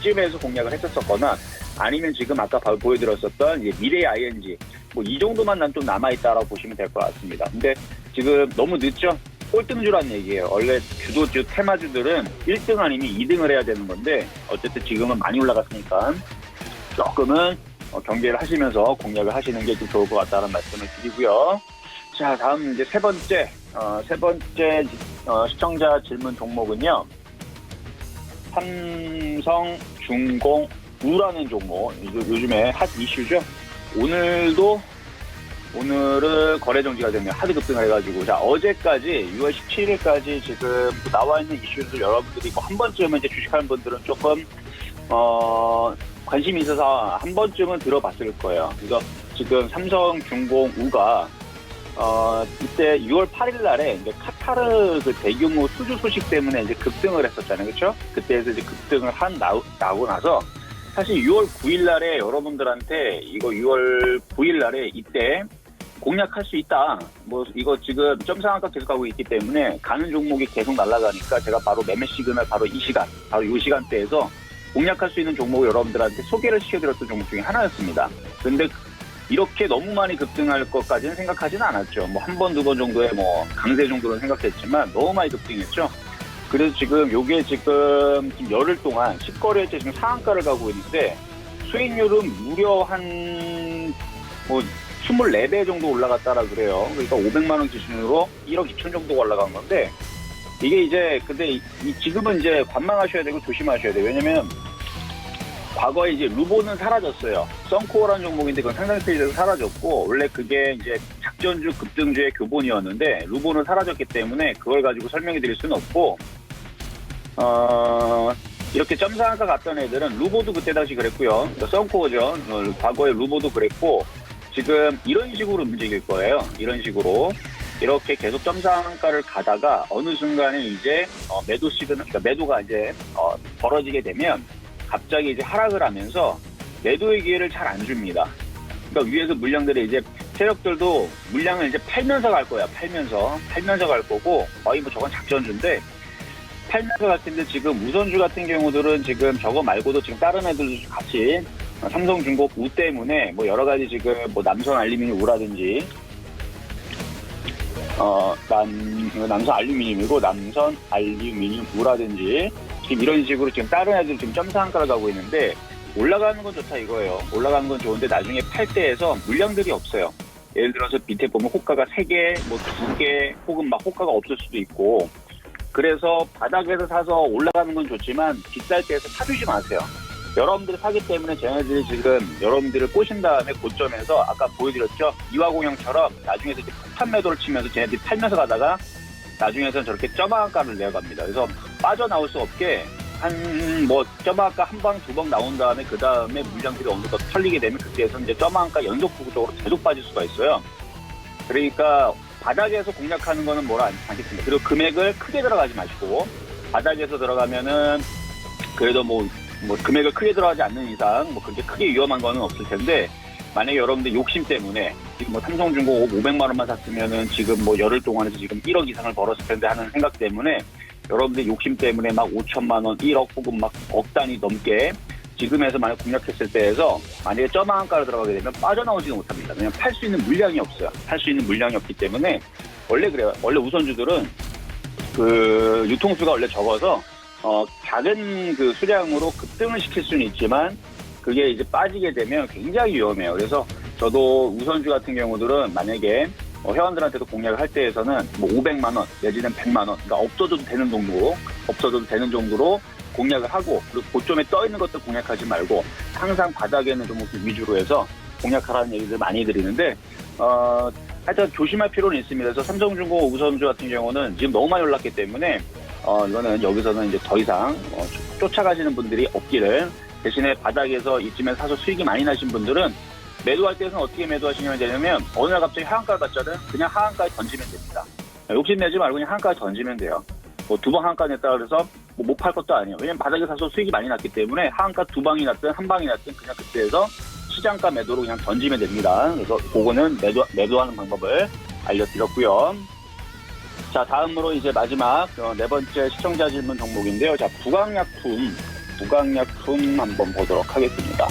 이쯤에서 공략을 했었거나 아니면 지금 아까 보여드렸었던 이제 미래 ING 뭐 이 정도만 난 좀 남아있다라고 보시면 될 것 같습니다. 근데 지금 너무 늦죠? 꼴등주란 얘기예요. 원래 주도주, 테마주들은 1등 아니면 2등을 해야 되는 건데 어쨌든 지금은 많이 올라갔으니까 조금은 경계를 하시면서 공략을 하시는 게 좀 좋을 것 같다는 말씀을 드리고요. 자, 다음 이제 세 번째 시청자 질문 종목은요. 삼성중공우라는 종목, 요즘에 핫 이슈죠. 오늘은 거래 정지가 되면 하드 급등을 해가지고, 자, 어제까지 6월 17일까지 지금 나와 있는 이슈들 여러분들이 한 번쯤은 이제 주식하는 분들은 조금 관심이 있어서 한 번쯤은 들어봤을 거예요. 그래서 지금 삼성중공우가 이때 6월 8일 날에 이제 카타르 그 대규모 수주 소식 때문에 이제 급등을 했었잖아요. 그렇죠? 그때에서 이제 급등을 나고 나서 사실 6월 9일 날에 여러분들한테 이거 6월 9일 날에 이때 공략할 수 있다. 뭐 이거 지금 점상한가 계속 가고 있기 때문에 가는 종목이 계속 날아가니까 제가 바로 매매 시그널 바로 이 시간대에서 공략할 수 있는 종목을 여러분들한테 소개를 시켜드렸던 종목 중에 하나였습니다. 근데 이렇게 너무 많이 급등할 것까지는 생각하지는 않았죠. 뭐 한 번, 두 번 정도의 뭐 강세 정도는 생각했지만 너무 많이 급등했죠. 그래서 지금 요게 지금 열흘 동안 10거래일째 지금 상한가를 가고 있는데 수익률은 무려 한 뭐 24배 정도 올라갔다라 그래요. 그러니까 500만 원 기준으로 1억 2천 정도가 올라간 건데 이게 이제 근데 지금은 이제 관망하셔야 되고 조심하셔야 돼요. 왜냐면 과거에 이제 루보는 사라졌어요. 썬코어라는 종목인데 그건 상장 페이지에서 사라졌고 원래 그게 이제 작전주 급등주의 교본이었는데 루보는 사라졌기 때문에 그걸 가지고 설명해 드릴 수는 없고 이렇게 점상한가 갔던 애들은 루보도 그때 당시 그랬고요. 썬코어죠. 과거에 루보도 그랬고 지금 이런 식으로 움직일 거예요. 이런 식으로 이렇게 계속 점상한가를 가다가 어느 순간에 이제 매도 시그널, 그러니까 매도가 이제 벌어지게 되면 갑자기 이제 하락을 하면서 매도의 기회를 잘 안 줍니다. 그러니까 위에서 물량들이 이제 세력들도 물량을 이제 팔면서 갈 거야. 팔면서 갈 거고 거의 뭐 저건 작전주인데 팔면서 갈 텐데 지금 우선주 같은 경우들은 지금 저거 말고도 지금 다른 애들도 같이 삼성중공우 때문에 뭐 여러 가지 지금 뭐 남선 알루미늄우라든지 남선 알루미늄이고 남선 알루미늄우라든지 지금 이런 식으로 지금 다른 애들 지금 점상한가를 가고 있는데 올라가는 건 좋다 이거예요. 올라가는 건 좋은데 나중에 팔 때에서 물량들이 없어요. 예를 들어서 밑에 보면 호가가 3개, 뭐 2개 혹은 막 호가가 없을 수도 있고 그래서 바닥에서 사서 올라가는 건 좋지만 비쌀 때에서 사주지 마세요. 여러분들이 사기 때문에 쟤네들이 지금 여러분들을 꼬신 다음에 고점에서 아까 보여드렸죠? 이화공영처럼 나중에서 이제 폭탄 매도를 치면서 쟤네들이 팔면서 가다가 나중에서는 저렇게 점화가를 내어갑니다. 그래서 빠져나올 수 없게 점화가 한 방, 두 방 나온 다음에 그 다음에 물량들이 어느 정도 털리게 되면 그때에서 이제 점화가 연속적으로 계속 빠질 수가 있어요. 그러니까 바닥에서 공략하는 거는 뭐라 않겠습니다. 그리고 금액을 크게 들어가지 마시고 바닥에서 들어가면은 그래도 뭐 금액을 크게 들어가지 않는 이상 뭐 그렇게 크게 위험한 거는 없을 텐데 만약에 여러분들 욕심 때문에 지금 뭐 삼성중공 500만 원만 샀으면은 지금 뭐 열흘 동안에서 지금 1억 이상을 벌었을 텐데 하는 생각 때문에 여러분들 욕심 때문에 막 5천만 원, 1억 혹은 막 억 단위 넘게 지금에서 만약 공략했을 때에서 만약에 점한가로 들어가게 되면 빠져나오지는 못합니다. 왜냐면 팔 수 있는 물량이 없어요. 팔 수 있는 물량이 없기 때문에 원래 그래요. 원래 우선주들은 그 유통수가 원래 적어서 작은 그 수량으로 급등을 시킬 수는 있지만 그게 이제 빠지게 되면 굉장히 위험해요. 그래서 저도 우선주 같은 경우들은 만약에 회원들한테도 공략을 할 때에서는 뭐 500만 원 내지는 100만 원, 그러니까 없어도 되는 정도로 공략을 하고 그리고 고점에 떠 있는 것도 공략하지 말고 항상 바닥에 있는 종목들 위주로 해서 공략하라는 얘기를 많이 드리는데 하여튼 조심할 필요는 있습니다. 그래서 삼성중공 우선주 같은 경우는 지금 너무 많이 올랐기 때문에 이거는 여기서는 이제 더 이상 쫓아가시는 분들이 없기를 대신에 바닥에서 이쯤에 사서 수익이 많이 나신 분들은 매도할 때는 어떻게 매도하시면 되냐면 어느 날 갑자기 하한가를 갔자든 그냥 하한가에 던지면 됩니다. 욕심내지 말고 그냥 하한가에 던지면 돼요. 뭐 2방 하한가 냈다 그래서 뭐 못 팔 것도 아니에요. 왜냐면 바닥에 사서 수익이 많이 났기 때문에 하한가 2방이 났든 1방이 났든 그냥 그때에서 시장가 매도로 그냥 던지면 됩니다. 그래서 그거는 매도하는 방법을 알려드렸고요. 자, 다음으로 이제 마지막 네 번째 시청자 질문 종목인데요. 자, 부강약품 부강약품 한번 보도록 하겠습니다.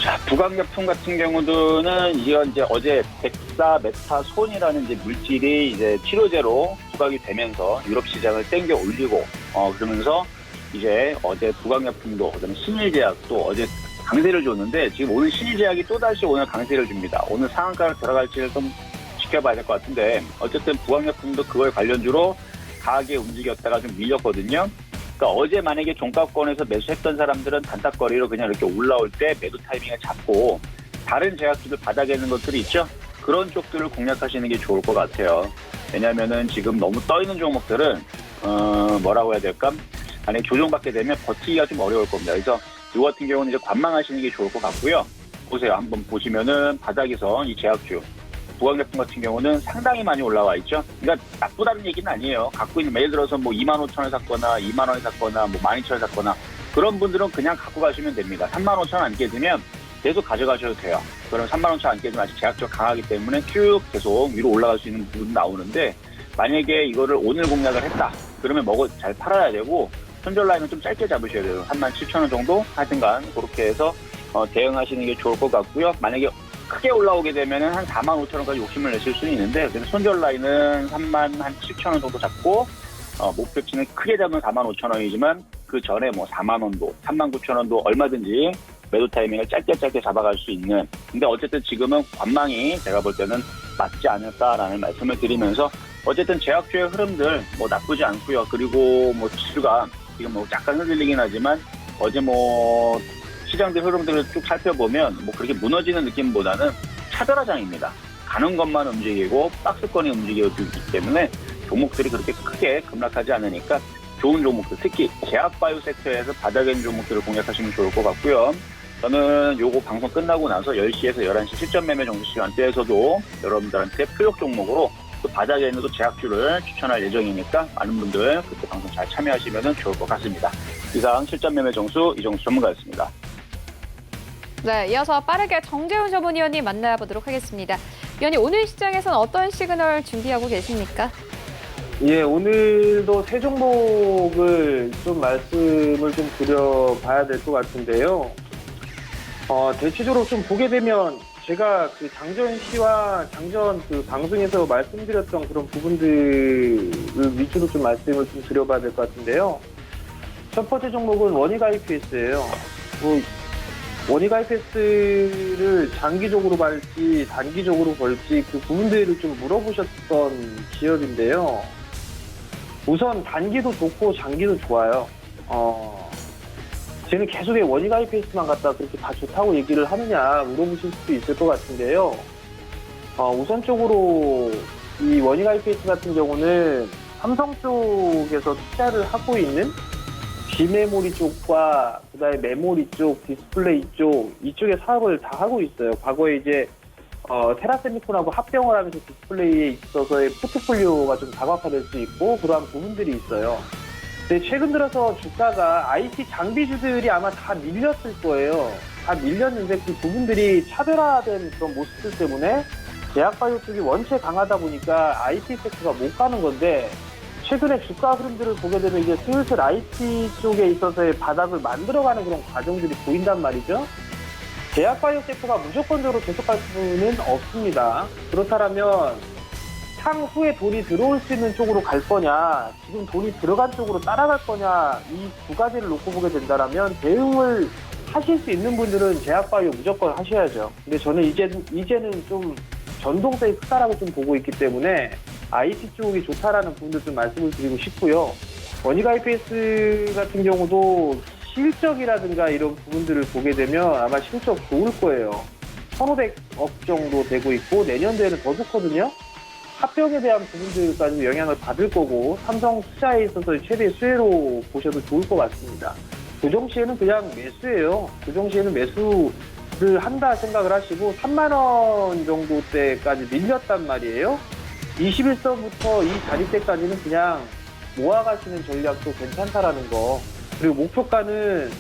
자, 부강약품 같은 경우는 이제 어제 덱사메타손이라는 이제 물질이 이제 치료제로 부각이 되면서 유럽 시장을 땡겨 올리고, 그러면서 이제 어제 부강약품도, 그다음에 신일제약도 어제 강세를 줬는데, 지금 오늘 신일제약이 또다시 오늘 강세를 줍니다. 오늘 상한가로 들어갈지를 좀 지켜봐야 될 것 같은데, 어쨌든 부강약품도 그거에 관련주로 강하게 움직였다가 좀 밀렸거든요. 그러니까 어제 만약에 종가권에서 매수했던 사람들은 단타거리로 그냥 이렇게 올라올 때 매도 타이밍을 잡고, 다른 제약주들 바닥에 있는 것들이 있죠? 그런 쪽들을 공략하시는 게 좋을 것 같아요. 왜냐면은 지금 너무 떠있는 종목들은, 뭐라고 해야 될까? 만약에 조정받게 되면 버티기가 좀 어려울 겁니다. 그래서 이 같은 경우는 이제 관망하시는 게 좋을 것 같고요. 보세요. 한번 보시면은 바닥에서 이 제약주, 부강약품 같은 경우는 상당히 많이 올라와 있죠. 그러니까 나쁘다는 얘기는 아니에요. 갖고 있는, 예를 들어서 뭐 25,000원 샀거나 2만원에 샀거나 뭐 12,000원 샀거나 그런 분들은 그냥 갖고 가시면 됩니다. 35,000원 안 깨지면 계속 가져가셔도 돼요. 그럼 35,000원 안 깨지면 아직 제약주가 강하기 때문에 쭉 계속 위로 올라갈 수 있는 부분 나오는데, 만약에 이거를 오늘 공략을 했다 그러면 잘 팔아야 되고, 손절 라인은 좀 짧게 잡으셔야 돼요. 37,000원 정도 하여튼간 그렇게 해서 대응하시는 게 좋을 것 같고요. 만약에 크게 올라오게 되면은 한 45,000원까지 욕심을 내실 수는 있는데, 손절 라인은 37,000원 정도 잡고, 목표치는 크게 잡으면 45,000원이지만 그 전에 뭐 4만원도 39,000원도 얼마든지 매도 타이밍을 짧게 잡아갈 수 있는, 근데 어쨌든 지금은 관망이 제가 볼 때는 맞지 않을까라는 말씀을 드리면서, 어쨌든 제약주의 흐름들 뭐 나쁘지 않고요. 그리고 뭐 지수가 지금 뭐 약간 흔들리긴 하지만, 어제 뭐 시장들 흐름들을 쭉 살펴보면 뭐 그렇게 무너지는 느낌보다는 차별화장입니다. 가는 것만 움직이고 박스권이 움직이고 있기 때문에 종목들이 그렇게 크게 급락하지 않으니까 좋은 종목들, 특히 제약바이오 섹터에서 바닥에 있는 종목들을 공략하시면 좋을 것 같고요. 저는 요거 방송 끝나고 나서 10시에서 11시 실전 매매 정도 시간대에서도 여러분들한테 표적 종목으로 또 바닥에 있는 또 제약주를 추천할 예정이니까 많은 분들 그때 방송 잘 참여하시면 좋을 것 같습니다. 이상 실전 매매 정수 이정수 전문가였습니다. 네, 이어서 빠르게 정재훈 전문위원님 만나보도록 하겠습니다. 위원님, 오늘 시장에서는 어떤 시그널 준비하고 계십니까? 예, 오늘도 세 종목을 좀 말씀을 좀 드려봐야 될 것 같은데요. 대체적으로 좀 보게 되면 제가 그 장전 시와 장전 그 방송에서 말씀드렸던 그런 부분들을 위주로 좀 말씀을 좀 드려봐야 될 것 같은데요. 첫 번째 종목은 원익 IPS예요. 원익 IPS를 장기적으로 볼지 단기적으로 볼지 그 부분들을 좀 물어보셨던 기업인데요. 우선 단기도 좋고 장기도 좋아요. 저는 계속 원익 IPS만 갖다 그렇게 다 좋다고 얘기를 하느냐 물어보실 수도 있을 것 같은데요. 우선적으로 이 원익 IPS 같은 경우는 삼성 쪽에서 투자를 하고 있는 비메모리 쪽과 그다음에 메모리 쪽, 디스플레이 쪽 이쪽의 사업을 다 하고 있어요. 과거에 이제 테라세미콘하고 합병을 하면서 디스플레이에 있어서의 포트폴리오가 좀 다각화될 수 있고 그러한 부분들이 있어요. 근데 최근 들어서 주가가 IT 장비주들이 아마 다 밀렸을 거예요. 다 밀렸는데 그 부분들이 차별화된 그런 모습들 때문에 제약바이오 쪽이 원체 강하다 보니까 IT 섹터가 못 가는 건데, 최근에 주가 흐름들을 보게 되면 이제 슬슬 IT 쪽에 있어서의 바닥을 만들어가는 그런 과정들이 보인단 말이죠. 제약바이오 섹터가 무조건적으로 계속할 수는 없습니다. 그렇다면 향후에 돈이 들어올 수 있는 쪽으로 갈 거냐, 지금 돈이 들어간 쪽으로 따라갈 거냐, 이 두 가지를 놓고 보게 된다면 대응을 하실 수 있는 분들은 제약바이오 무조건 하셔야죠. 근데 저는 이제는 좀 전동성이 크다라고 좀 보고 있기 때문에 IT 쪽이 좋다라는 부분들 좀 말씀을 드리고 싶고요. 원익 IPS 같은 경우도 실적이라든가 이런 부분들을 보게 되면 아마 실적 좋을 거예요. 1,500억 정도 되고 있고 내년도에는 더 좋거든요. 합병에 대한 부분들까지 영향을 받을 거고 삼성 투자에 있어서 최대 수혜로 보셔도 좋을 것 같습니다. 조정 시에는 그냥 매수예요. 조정 시에는 매수를 한다 생각을 하시고 3만 원 정도 때까지 밀렸단 말이에요. 21선부터 이 자리대까지는 그냥 모아가시는 전략도 괜찮다라는 거. 그리고 목표가는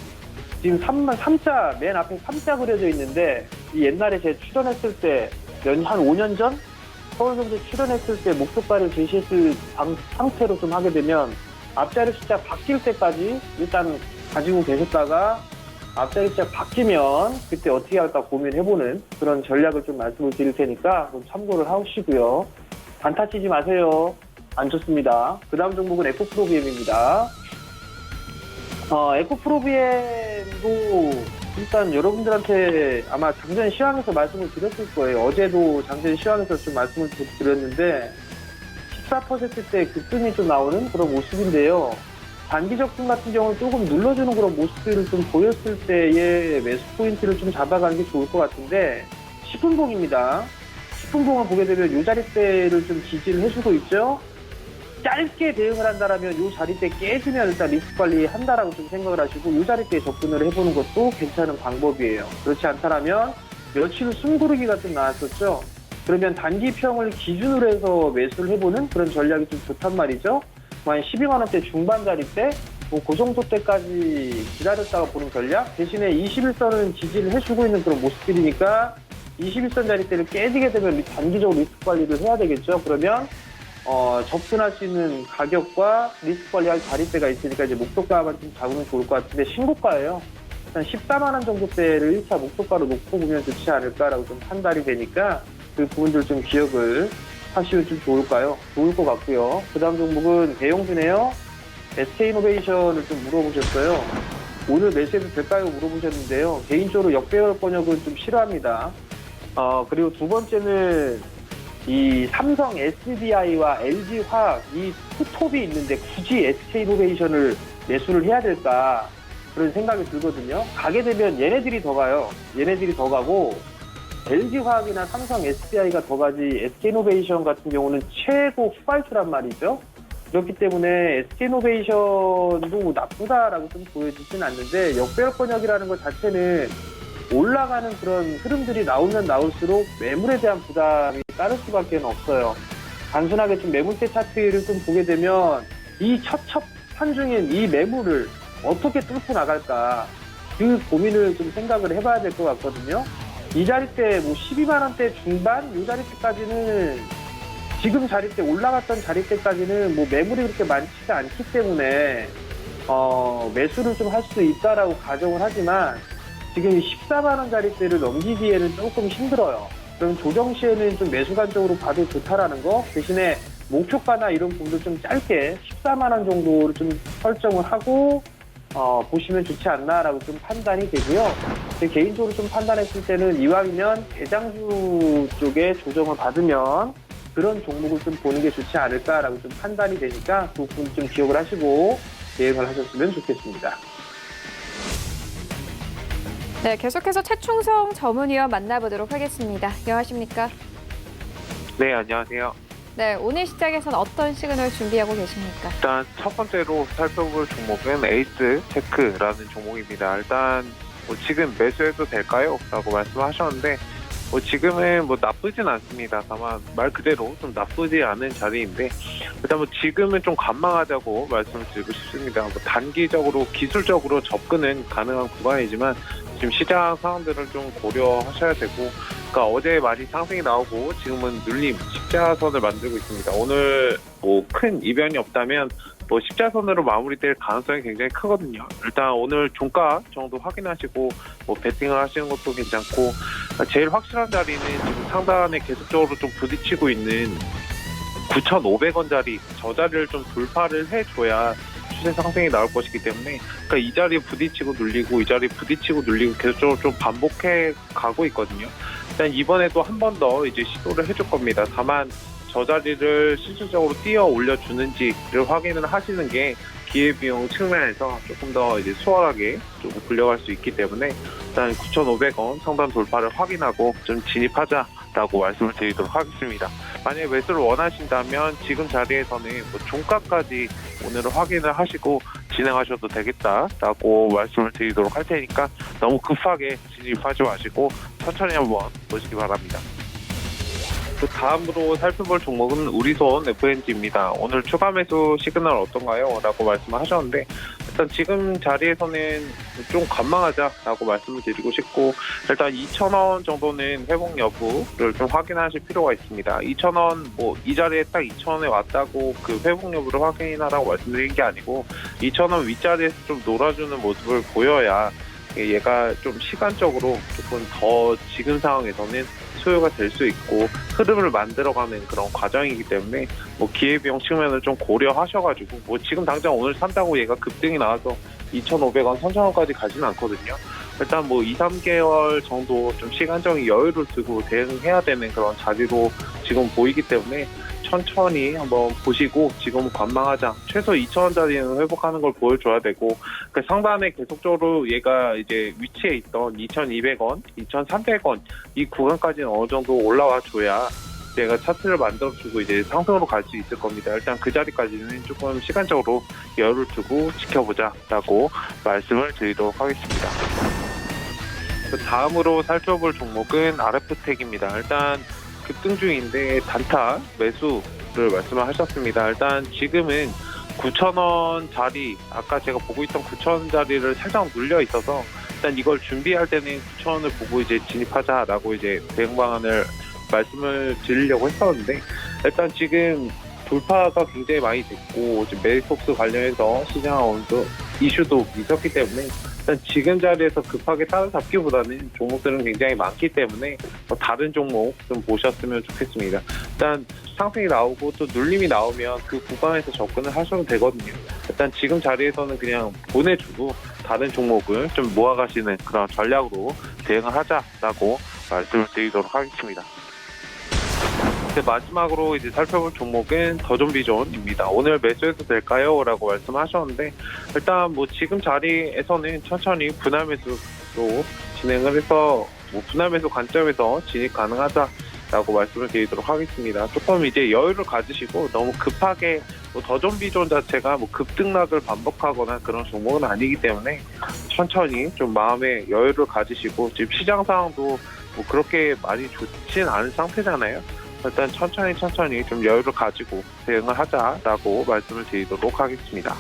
지금 3자, 맨 앞에 3자 그려져 있는데, 이 옛날에 제가 출연했을 때, 한 5년 전? 서울경제 출연했을 때 목표가를 제시했을 상태로 좀 하게 되면, 앞자리 숫자 바뀔 때까지 일단 가지고 계셨다가 앞자리 시작 바뀌면 그때 어떻게 할까 고민해보는 그런 전략을 좀 말씀을 드릴 테니까 좀 참고를 하시고요. 단타 치지 마세요. 안 좋습니다. 그 다음 종목은 에코프로비엠입니다. 에코프로비엠도 일단 여러분들한테 아마 장전 시황에서 말씀을 드렸을 거예요. 어제도 장전 시황에서 좀 말씀을 드렸는데 14%대 급등이 좀 나오는 그런 모습인데요. 단기 적중 같은 경우는 조금 눌러주는 그런 모습들을 좀 보였을 때의 매수 포인트를 좀 잡아가는 게 좋을 것 같은데 10분봉입니다. 10분봉을 보게 되면 이 자리대를 좀 지지를 해주고 있죠. 짧게 대응을 한다라면 이 자리대 깨지면 일단 리스크 관리 한다라고 좀 생각을 하시고 이 자리대에 접근을 해보는 것도 괜찮은 방법이에요. 그렇지 않다라면 며칠 숨고르기가 좀 나왔었죠. 그러면 단기평을 기준으로 해서 매수를 해보는 그런 전략이 좀 좋단 말이죠. 한 12만 원대 중반 자리대, 그 정도 때까지 기다렸다가 보는 전략. 대신에 21선은 지지를 해주고 있는 그런 모습들이니까 21선 자리대를 깨지게 되면 단기적으로 리스크 관리를 해야 되겠죠. 그러면 접근할 수 있는 가격과 리스크 관리할 자리대가 있으니까 이제 목표가만 좀 잡으면 좋을 것 같은데 신고가예요. 한 14만 원 정도대를 1차 목표가로 놓고 보면 좋지 않을까라고 좀 판단이 되니까 그 부분들 좀 기억을 하시면 좀 좋을 것 같고요. 그 다음 종목은 대용주네요. SK이노베이션을 좀 물어보셨어요. 오늘 매수해도 될까요? 물어보셨는데요. 개인적으로 역배열 번역은 좀 싫어합니다. 그리고 두 번째는 이 삼성 SDI와 LG화학 이 투톱이 있는데 굳이 SK이노베이션을 매수를 해야 될까 그런 생각이 들거든요. 가게 되면 얘네들이 더 가요. 얘네들이 더 가고 LG화학이나 삼성 SDI가 더 가지 SK이노베이션 같은 경우는 최고 후발주란 말이죠. 그렇기 때문에 SK이노베이션도 나쁘다라고 좀 보여지진 않는데 역배열 번역이라는 것 자체는 올라가는 그런 흐름들이 나오면 나올수록 매물에 대한 부담이 따를 수밖에 없어요. 단순하게 좀 매물대 차트를 좀 보게 되면 이 첩첩산 중인 이 매물을 어떻게 뚫고 나갈까 그 고민을 좀 생각을 해봐야 될 것 같거든요. 이 자리대 뭐 12만 원대 중반 이 자리대까지는 지금 자리대 올라갔던 자리대까지는 뭐 매물이 그렇게 많지가 않기 때문에 매수를 좀 할 수 있다라고 가정을 하지만 지금 14만 원 자리대를 넘기기에는 조금 힘들어요. 그럼 조정 시에는 좀 매수관적으로 봐도 좋다라는 거 대신에 목표가나 이런 부분도 좀 짧게 14만 원 정도를 좀 설정을 하고 보시면 좋지 않나라고 좀 판단이 되고요. 개인적으로 좀 판단했을 때는 이왕이면 대장주 쪽에 조정을 받으면 그런 종목을 좀 보는 게 좋지 않을까라고 좀 판단이 되니까 그 부분 좀 기억을 하시고 대응을 하셨으면 좋겠습니다. 네, 계속해서 최충성 전문위원 만나보도록 하겠습니다. 안녕하십니까? 네, 안녕하세요. 네, 오늘 시장에서는 어떤 시그널 준비하고 계십니까? 일단 첫 번째로 살펴볼 종목은 에이스 테크라는 종목입니다. 일단 지금 매수해도 될까요? 라고 말씀하셨는데 지금은 나쁘진 않습니다. 다만 말 그대로 좀 나쁘지 않은 자리인데 일단 지금은 좀 관망하자고 말씀을 드리고 싶습니다. 단기적으로 기술적으로 접근은 가능한 구간이지만 지금 시장 상황들을 좀 고려하셔야 되고 그러니까 어제 많이 상승이 나오고 지금은 눌림 십자선을 만들고 있습니다. 오늘 큰 이변이 없다면 십자선으로 마무리될 가능성이 굉장히 크거든요. 일단 오늘 종가 정도 확인하시고 베팅을 하시는 것도 괜찮고 제일 확실한 자리는 지금 상단에 계속적으로 좀 부딪히고 있는 9,500원짜리 저 자리를 좀 돌파를 해줘야 추세 상승이 나올 것이기 때문에 그러니까 이 자리에 부딪히고 눌리고 이 자리에 부딪히고 눌리고 계속적으로 좀 반복해 가고 있거든요. 일단 이번에도 한 번 더 이제 시도를 해줄 겁니다. 다만 저 자리를 실질적으로 뛰어 올려주는지를 확인을 하시는 게 기회비용 측면에서 조금 더 이제 수월하게 좀 굴려갈 수 있기 때문에 일단 9,500원 상단 돌파를 확인하고 좀 진입하자라고 말씀을 드리도록 하겠습니다. 만약에 매수를 원하신다면 지금 자리에서는 종가까지 오늘은 확인을 하시고 진행하셔도 되겠다라고 말씀을 드리도록 할 테니까 너무 급하게 진입하지 마시고 천천히 한번 보시기 바랍니다. 그 다음으로 살펴볼 종목은 우리손 FNG입니다. 오늘 추가 매수 시그널 어떤가요? 라고 말씀하셨는데 일단 지금 자리에서는 좀 관망하자라고 말씀을 드리고 싶고 일단 2,000원 정도는 회복 여부를 좀 확인하실 필요가 있습니다. 2,000원 이 자리에 딱 2,000원에 왔다고 그 회복 여부를 확인하라고 말씀드린 게 아니고 2,000원 윗자리에서 좀 놀아주는 모습을 보여야 얘가 좀 시간적으로 조금 더 지금 상황에서는 소요가 될 수 있고 흐름을 만들어가는 그런 과정이기 때문에 기회비용 측면을 좀 고려하셔가지고 지금 당장 오늘 산다고 얘가 급등이 나와서 2,500원, 3,000원까지 가지는 않거든요. 일단 2, 3개월 정도 좀 시간적인 여유를 두고 대응해야 되는 그런 자리로 지금 보이기 때문에 천천히 한번 보시고 지금은 관망하자. 최소 2,000원짜리는 회복하는 걸 보여줘야 되고 그 상단에 계속적으로 얘가 이제 위치해 있던 2,200원, 2,300원 이 구간까지는 어느 정도 올라와 줘야 제가 차트를 만들어주고 이제 상승으로 갈 수 있을 겁니다. 일단 그 자리까지는 조금 시간적으로 여유를 두고 지켜보자라고 말씀을 드리도록 하겠습니다. 그 다음으로 살펴볼 종목은 RF텍입니다. 일단 급등 중인데 단타 매수를 말씀을 하셨습니다. 일단 지금은 9,000원 자리, 아까 제가 보고 있던 9,000원 자리를 살짝 눌려 있어서 일단 이걸 준비할 때는 9,000원을 보고 이제 진입하자라고 이제 대응 방안을 말씀을 드리려고 했었는데 일단 지금 돌파가 굉장히 많이 됐고 메리폭스 관련해서 시장 어느 정도 이슈도 있었기 때문에 일단 지금 자리에서 급하게 따라잡기보다는 종목들은 굉장히 많기 때문에 다른 종목 좀 보셨으면 좋겠습니다. 일단 상승이 나오고 또 눌림이 나오면 그 구간에서 접근을 하셔도 되거든요. 일단 지금 자리에서는 그냥 보내주고 다른 종목을 좀 모아가시는 그런 전략으로 대응을 하자라고 말씀을 드리도록 하겠습니다. 마지막으로 이제 살펴볼 종목은 더존비존입니다. 오늘 매수해도 될까요? 라고 말씀하셨는데 일단 지금 자리에서는 천천히 분할 매수로 진행을 해서 분할 매수 관점에서 진입 가능하다라고 말씀을 드리도록 하겠습니다. 조금 이제 여유를 가지시고 너무 급하게 더존비존 자체가 급등락을 반복하거나 그런 종목은 아니기 때문에 천천히 좀 마음의 여유를 가지시고 지금 시장 상황도 그렇게 많이 좋진 않은 상태잖아요. 일단 천천히 좀 여유를 가지고 대응을 하자라고 말씀을 드리도록 하겠습니다.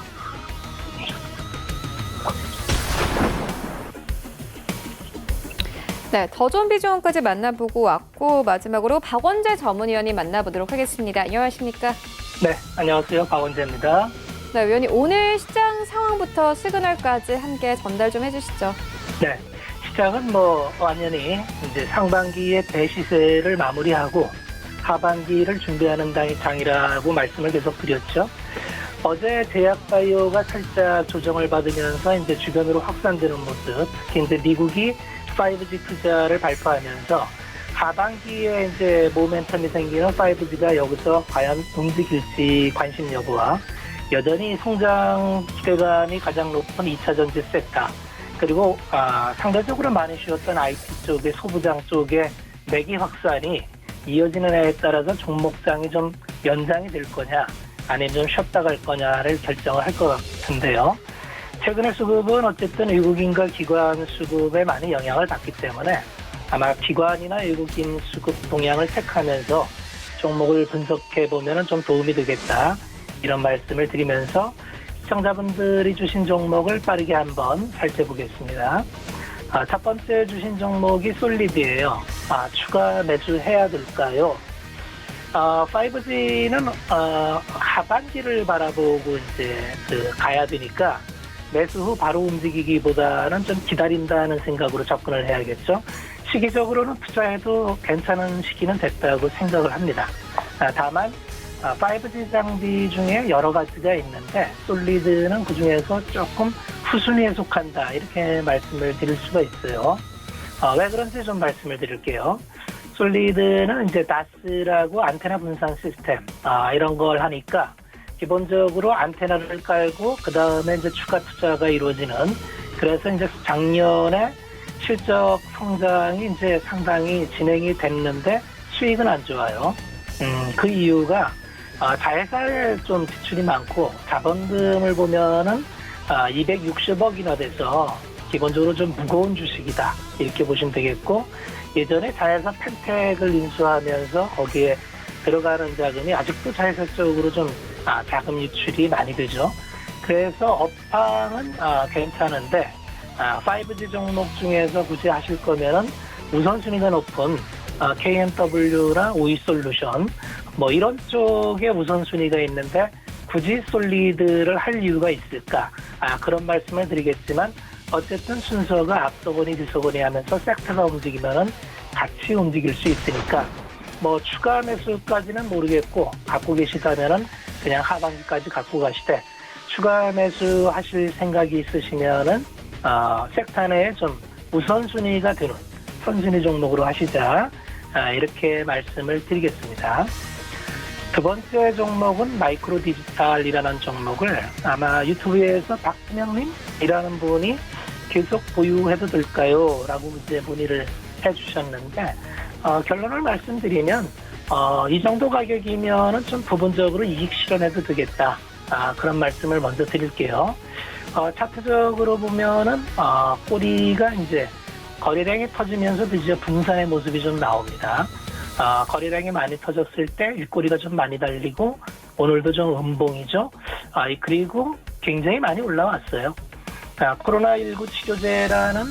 네, 더존비존까지 만나보고 왔고 마지막으로 박원재 전문위원님 만나보도록 하겠습니다. 안녕하십니까? 네, 안녕하세요. 박원재입니다. 네, 위원님 오늘 시장 상황부터 시그널까지 함께 전달 좀 해주시죠. 네, 시장은 완연히 이제 상반기의 대시세를 마무리하고 하반기를 준비하는 장이라고 말씀을 계속 드렸죠. 어제 제약바이오가 살짝 조정을 받으면서 이제 주변으로 확산되는 모습, 특히 이제 미국이 5G 투자를 발표하면서 하반기에 이제 모멘텀이 생기는 5G가 여기서 과연 움직일지 관심 여부와 여전히 성장 기대감이 가장 높은 2차 전지 섹터, 그리고 상대적으로 많이 쉬었던 IT 쪽의 소부장 쪽의 매기 확산이 이어지는 해에 따라서 종목장이 좀 연장이 될 거냐 아니면 좀 쉬었다 갈 거냐를 결정을 할 것 같은데요. 최근의 수급은 어쨌든 외국인과 기관 수급에 많이 영향을 받기 때문에 아마 기관이나 외국인 수급 동향을 체크하면서 종목을 분석해 보면 좀 도움이 되겠다, 이런 말씀을 드리면서 시청자분들이 주신 종목을 빠르게 한번 살펴보겠습니다. 첫 번째 주신 종목이 솔리드예요. 추가 매수해야 될까요? 5G는 하반기를 바라보고 이제 가야 되니까 매수 후 바로 움직이기보다는 좀 기다린다는 생각으로 접근을 해야겠죠. 시기적으로는 투자해도 괜찮은 시기는 됐다고 생각을 합니다. 다만 5G 장비 중에 여러 가지가 있는데 솔리드는 그중에서 조금 후순위에 속한다, 이렇게 말씀을 드릴 수가 있어요. 왜 그런지 좀 말씀을 드릴게요. 솔리드는 이제 DAS라고 안테나 분산 시스템 이런 걸 하니까 기본적으로 안테나를 깔고 그 다음에 이제 추가 투자가 이루어지는, 그래서 이제 작년에 실적 성장이 이제 상당히 진행이 됐는데 수익은 안 좋아요. 그 이유가 자회사에 좀 지출이 많고 자본금을 보면은 260억이나 돼서 기본적으로 좀 무거운 주식이다, 이렇게 보시면 되겠고, 예전에 자회사 펜텍을 인수하면서 거기에 들어가는 자금이 아직도 자회사적으로 좀 자금 유출이 많이 되죠. 그래서 업황은 괜찮은데 5G 종목 중에서 굳이 하실 거면은 우선순위가 높은 KMW나 오이솔루션 뭐 이런 쪽에 우선순위가 있는데 굳이 솔리드를 할 이유가 있을까? 그런 말씀을 드리겠지만 어쨌든 순서가 앞서거니 뒤서거니 하면서 섹터가 움직이면은 같이 움직일 수 있으니까 뭐 추가 매수까지는 모르겠고 갖고 계시다면은 그냥 하반기까지 갖고 가시되 추가 매수하실 생각이 있으시면은 섹터 내에 좀 우선순위가 되는 선순위 종목으로 하시자 이렇게 말씀을 드리겠습니다. 두 번째 종목은 마이크로 디지털이라는 종목을 아마 유튜브에서 박진영님이라는 분이 계속 보유해도 될까요? 라고 이제 문의를 해주셨는데 결론을 말씀드리면 이 정도 가격이면은 좀 부분적으로 이익 실현해도 되겠다. 그런 말씀을 먼저 드릴게요. 차트적으로 보면은 꼬리가 이제 거래량이 터지면서도 이제 분산의 모습이 좀 나옵니다. 거래량이 많이 터졌을 때 일꼬리가 좀 많이 달리고 오늘도 좀 음봉이죠. 그리고 굉장히 많이 올라왔어요. 코로나19 치료제라는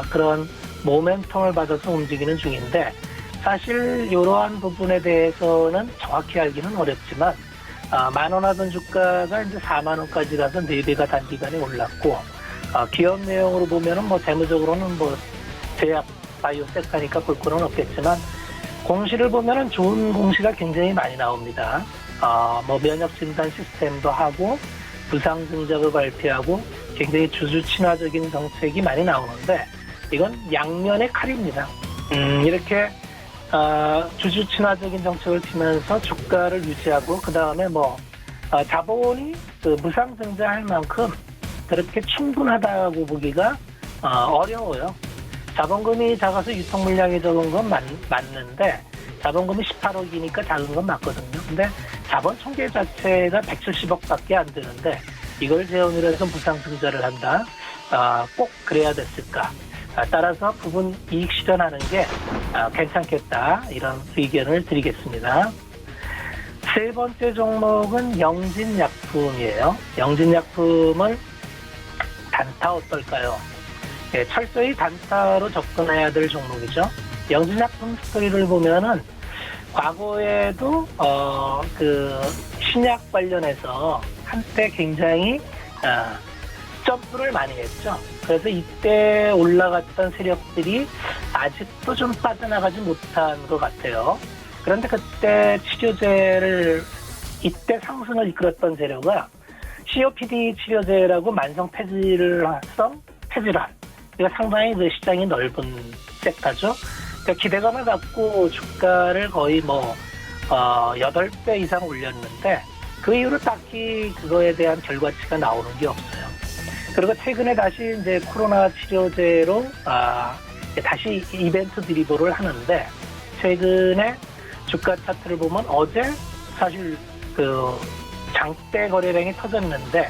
그런 모멘텀을 받아서 움직이는 중인데 사실 이러한 부분에 대해서는 정확히 알기는 어렵지만 10,000원 하던 주가가 이제 40,000원까지 가서 4배가 단기간에 올랐고 기업 내용으로 보면은 뭐 재무적으로는 뭐 제약 바이오 섹터니까 볼 거는 없겠지만 공시를 보면은 좋은 공시가 굉장히 많이 나옵니다. 뭐 면역 진단 시스템도 하고 부상 증작을 발표하고 굉장히 주주 친화적인 정책이 많이 나오는데 이건 양면의 칼입니다. 이렇게 주주 친화적인 정책을 피면서 주가를 유지하고 그 다음에 뭐 자본이 그 무상 증자할 만큼 그렇게 충분하다고 보기가 어려워요. 자본금이 작아서 유통 물량이 적은 건 맞는데 자본금이 18억이니까 작은 건 맞거든요. 근데 자본 총계 자체가 170억밖에 안 되는데 이걸 재원으로 해서 무상 증자를 한다. 꼭 그래야 됐을까? 따라서 부분 이익 실현하는 게 괜찮겠다. 이런 의견을 드리겠습니다. 세 번째 종목은 영진약품이에요. 영진약품은 단타 어떨까요? 네, 철저히 단타로 접근해야 될 종목이죠. 영진약품 스토리를 보면은 과거에도 그 신약 관련해서 한때 굉장히 점프를 많이 했죠. 그래서 이때 올라갔던 세력들이 아직도 좀 빠져나가지 못한 것 같아요. 그런데 그때 치료제를 이때 상승을 이끌었던 재료가 COPD 치료제라고 만성 폐질환성 폐질환. 그러니까 상당히 그 시장이 넓은 섹터죠. 그러니까 기대감을 갖고 주가를 거의 8배 이상 올렸는데 그 이후로 딱히 그거에 대한 결과치가 나오는 게 없어요. 그리고 최근에 다시 이제 코로나 치료제로 다시 이벤트 드리블을 하는데 최근에 주가 차트를 보면 어제 사실 그 장대 거래량이 터졌는데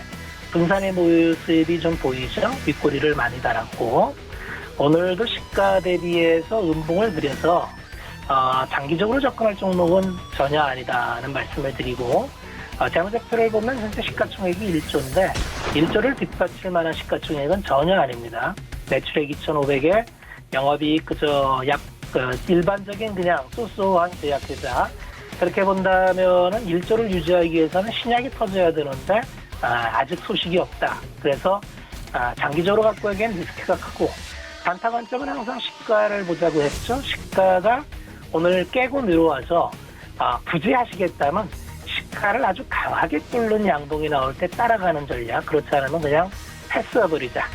분산의 모습이 좀 보이죠. 윗꼬리를 많이 달았고 오늘도 시가 대비해서 음봉을 그려서 장기적으로 접근할 종목은 전혀 아니다는 말씀을 드리고 재무제표를 보면 현재 시가총액이 1조인데 1조를 뒷받칠 만한 시가총액은 전혀 아닙니다. 매출액 2,500에 영업이익 그저 일반적인 그냥 소소한 제약회사 그렇게 본다면은 1조를 유지하기 위해서는 신약이 터져야 되는데 아직 소식이 없다. 그래서 장기적으로 갖고 가기엔 리스크가 크고 단타 관점은 항상 시가를 보자고 했죠. 시가가 오늘 깨고 내려와서 굳이 하시겠다면 시가를 아주 강하게 뚫는 양봉이 나올 때 따라가는 전략. 그렇지 않으면 그냥 패스해버리자.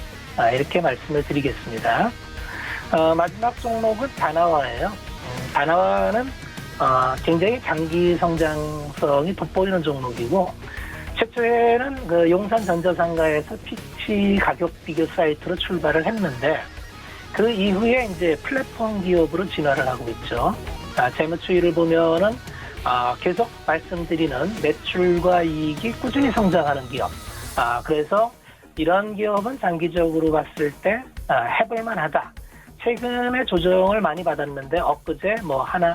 이렇게 말씀을 드리겠습니다. 마지막 종목은 다나와예요. 다나와는 굉장히 장기 성장성이 돋보이는 종목이고 최초에는 그 용산 전자상가에서 PC 가격 비교 사이트로 출발을 했는데 그 이후에 이제 플랫폼 기업으로 진화를 하고 있죠. 재무 추이를 보면은 계속 말씀드리는 매출과 이익이 꾸준히 성장하는 기업. 그래서 이런 기업은 장기적으로 봤을 때 해볼만하다. 최근에 조정을 많이 받았는데 엊그제 뭐 하나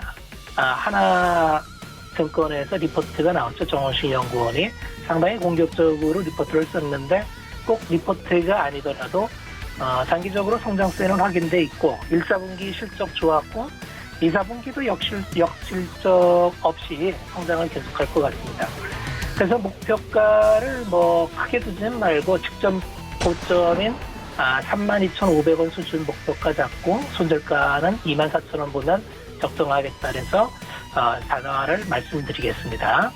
증권에서 리포트가 나왔죠. 정원식 연구원이 상당히 공격적으로 리포트를 썼는데 꼭 리포트가 아니더라도 장기적으로 성장세는 확인돼 있고 1, 4분기 실적 좋았고 2, 4분기도 역실적 없이 성장을 계속할 것 같습니다. 그래서 목표가를 뭐 크게 두진 말고 직전 고점인 32,500원 수준 목표가 잡고 손절가는 24,000원 보면 적정하겠다 그래서 단화를 말씀드리겠습니다.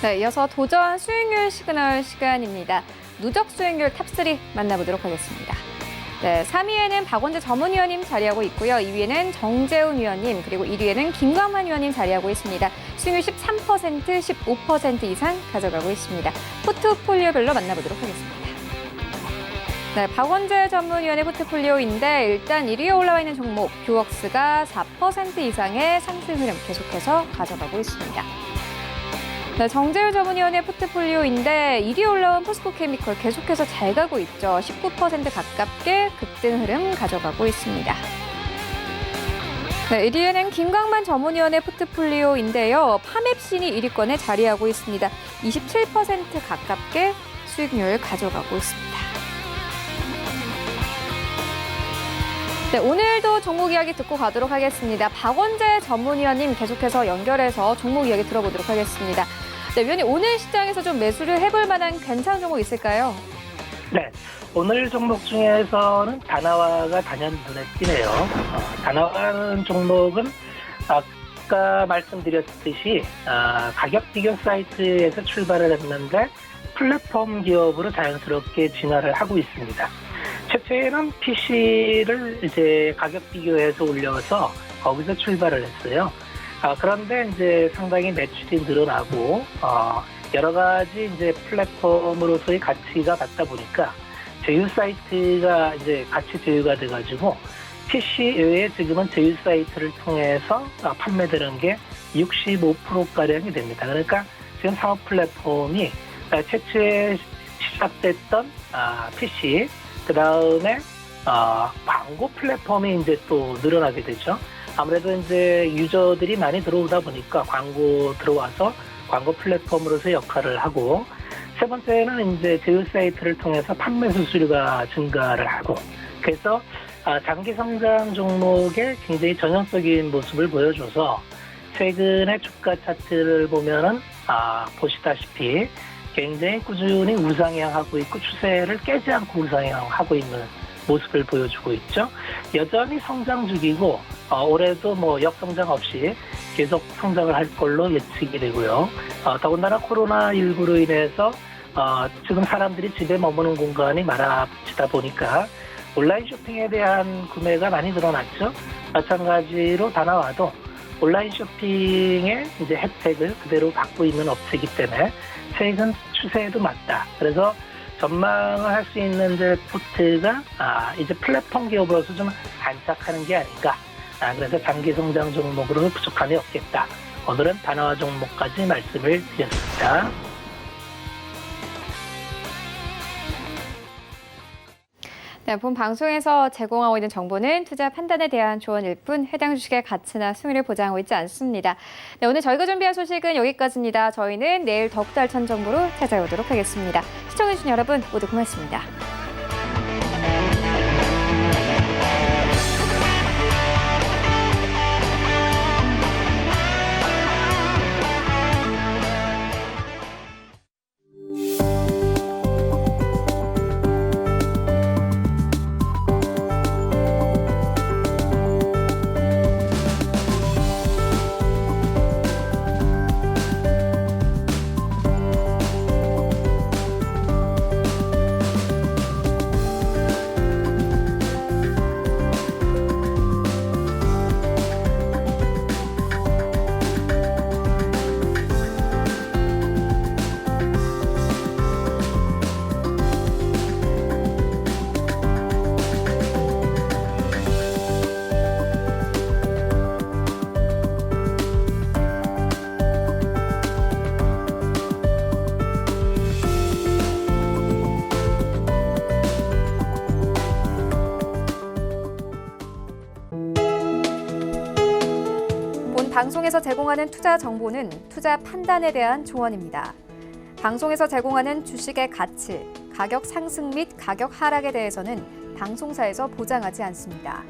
네, 이어서 도전 수익률 시그널 시간입니다. 누적 수익률 탑3 만나보도록 하겠습니다. 네, 3위에는 박원재 전문위원님 자리하고 있고요. 2위에는 정재훈 위원님, 그리고 1위에는 김광만 위원님 자리하고 있습니다. 수익률 13%, 15% 이상 가져가고 있습니다. 포트폴리오별로 만나보도록 하겠습니다. 네, 박원재 전문위원의 포트폴리오인데 일단 1위에 올라와 있는 종목 뷰웍스가 4% 이상의 상승 흐름 계속해서 가져가고 있습니다. 네, 정재훈 전문위원의 포트폴리오인데 1위에 올라온 포스코케미컬 계속해서 잘 가고 있죠. 19% 가깝게 급등 흐름 가져가고 있습니다. 네, 1위에는 김광만 전문위원의 포트폴리오인데요. 파맵신이 1위권에 자리하고 있습니다. 27% 가깝게 수익률 가져가고 있습니다. 네, 오늘도 종목 이야기 듣고 가도록 하겠습니다. 박원재 전문위원님 계속해서 연결해서 종목 이야기 들어보도록 하겠습니다. 네, 위원님 오늘 시장에서 좀 매수를 해볼 만한 괜찮은 종목 있을까요? 네, 오늘 종목 중에서는 다나와가 단연 눈에 띄네요. 다나와라는 종목은 아까 말씀드렸듯이 가격 비교 사이트에서 출발을 했는데 플랫폼 기업으로 자연스럽게 진화를 하고 있습니다. 최초에는 PC를 이제 가격 비교해서 올려서 거기서 출발을 했어요. 그런데 이제 상당히 매출이 늘어나고 여러 가지 이제 플랫폼으로서의 가치가 받다 보니까 제휴 사이트가 이제 같이 제휴가 돼가지고 PC 외에 지금은 제휴 사이트를 통해서 판매되는 게 65%가량이 됩니다. 그러니까 지금 사업 플랫폼이 최초에 시작됐던 PC, 그 다음에 광고 플랫폼이 이제 또 늘어나게 되죠. 아무래도 이제 유저들이 많이 들어오다 보니까 광고 들어와서 광고 플랫폼으로서 역할을 하고, 세 번째는 이제 제휴 사이트를 통해서 판매 수수료가 증가를 하고, 그래서 장기 성장 종목의 굉장히 전형적인 모습을 보여줘서 최근에 주가 차트를 보면은 보시다시피 굉장히 꾸준히 우상향하고 있고 추세를 깨지 않고 우상향하고 있는 모습을 보여주고 있죠. 여전히 성장 중이고 올해도 뭐 역성장 없이 계속 성장을 할 걸로 예측이 되고요. 더군다나 코로나19로 인해서 지금 사람들이 집에 머무는 공간이 많아지다 보니까 온라인 쇼핑에 대한 구매가 많이 늘어났죠. 마찬가지로 다나와도 온라인 쇼핑의 이제 혜택을 그대로 받고 있는 업체이기 때문에 최근 추세에도 맞다. 그래서 전망을 할 수 있는 이제 포트가 이제 플랫폼 기업으로서 좀 안착하는 게 아닌가. 그래서 장기 성장 종목으로는 부족함이 없겠다. 오늘은 다나와 종목까지 말씀을 드렸습니다. 네, 본 방송에서 제공하고 있는 정보는 투자 판단에 대한 조언일 뿐 해당 주식의 가치나 수익률을 보장하고 있지 않습니다. 네, 오늘 저희가 준비한 소식은 여기까지입니다. 저희는 내일 더욱더 알찬 정보로 찾아오도록 하겠습니다. 시청해주신 여러분 모두 고맙습니다. 한 방송에서 제공하는 투자 정보는 투자 판단에 대한 조언입니다. 방송에서 제공하는 주식의 가치, 가격 상승 및 가격 하락에 대해서는 방송사에서 보장하지 않습니다.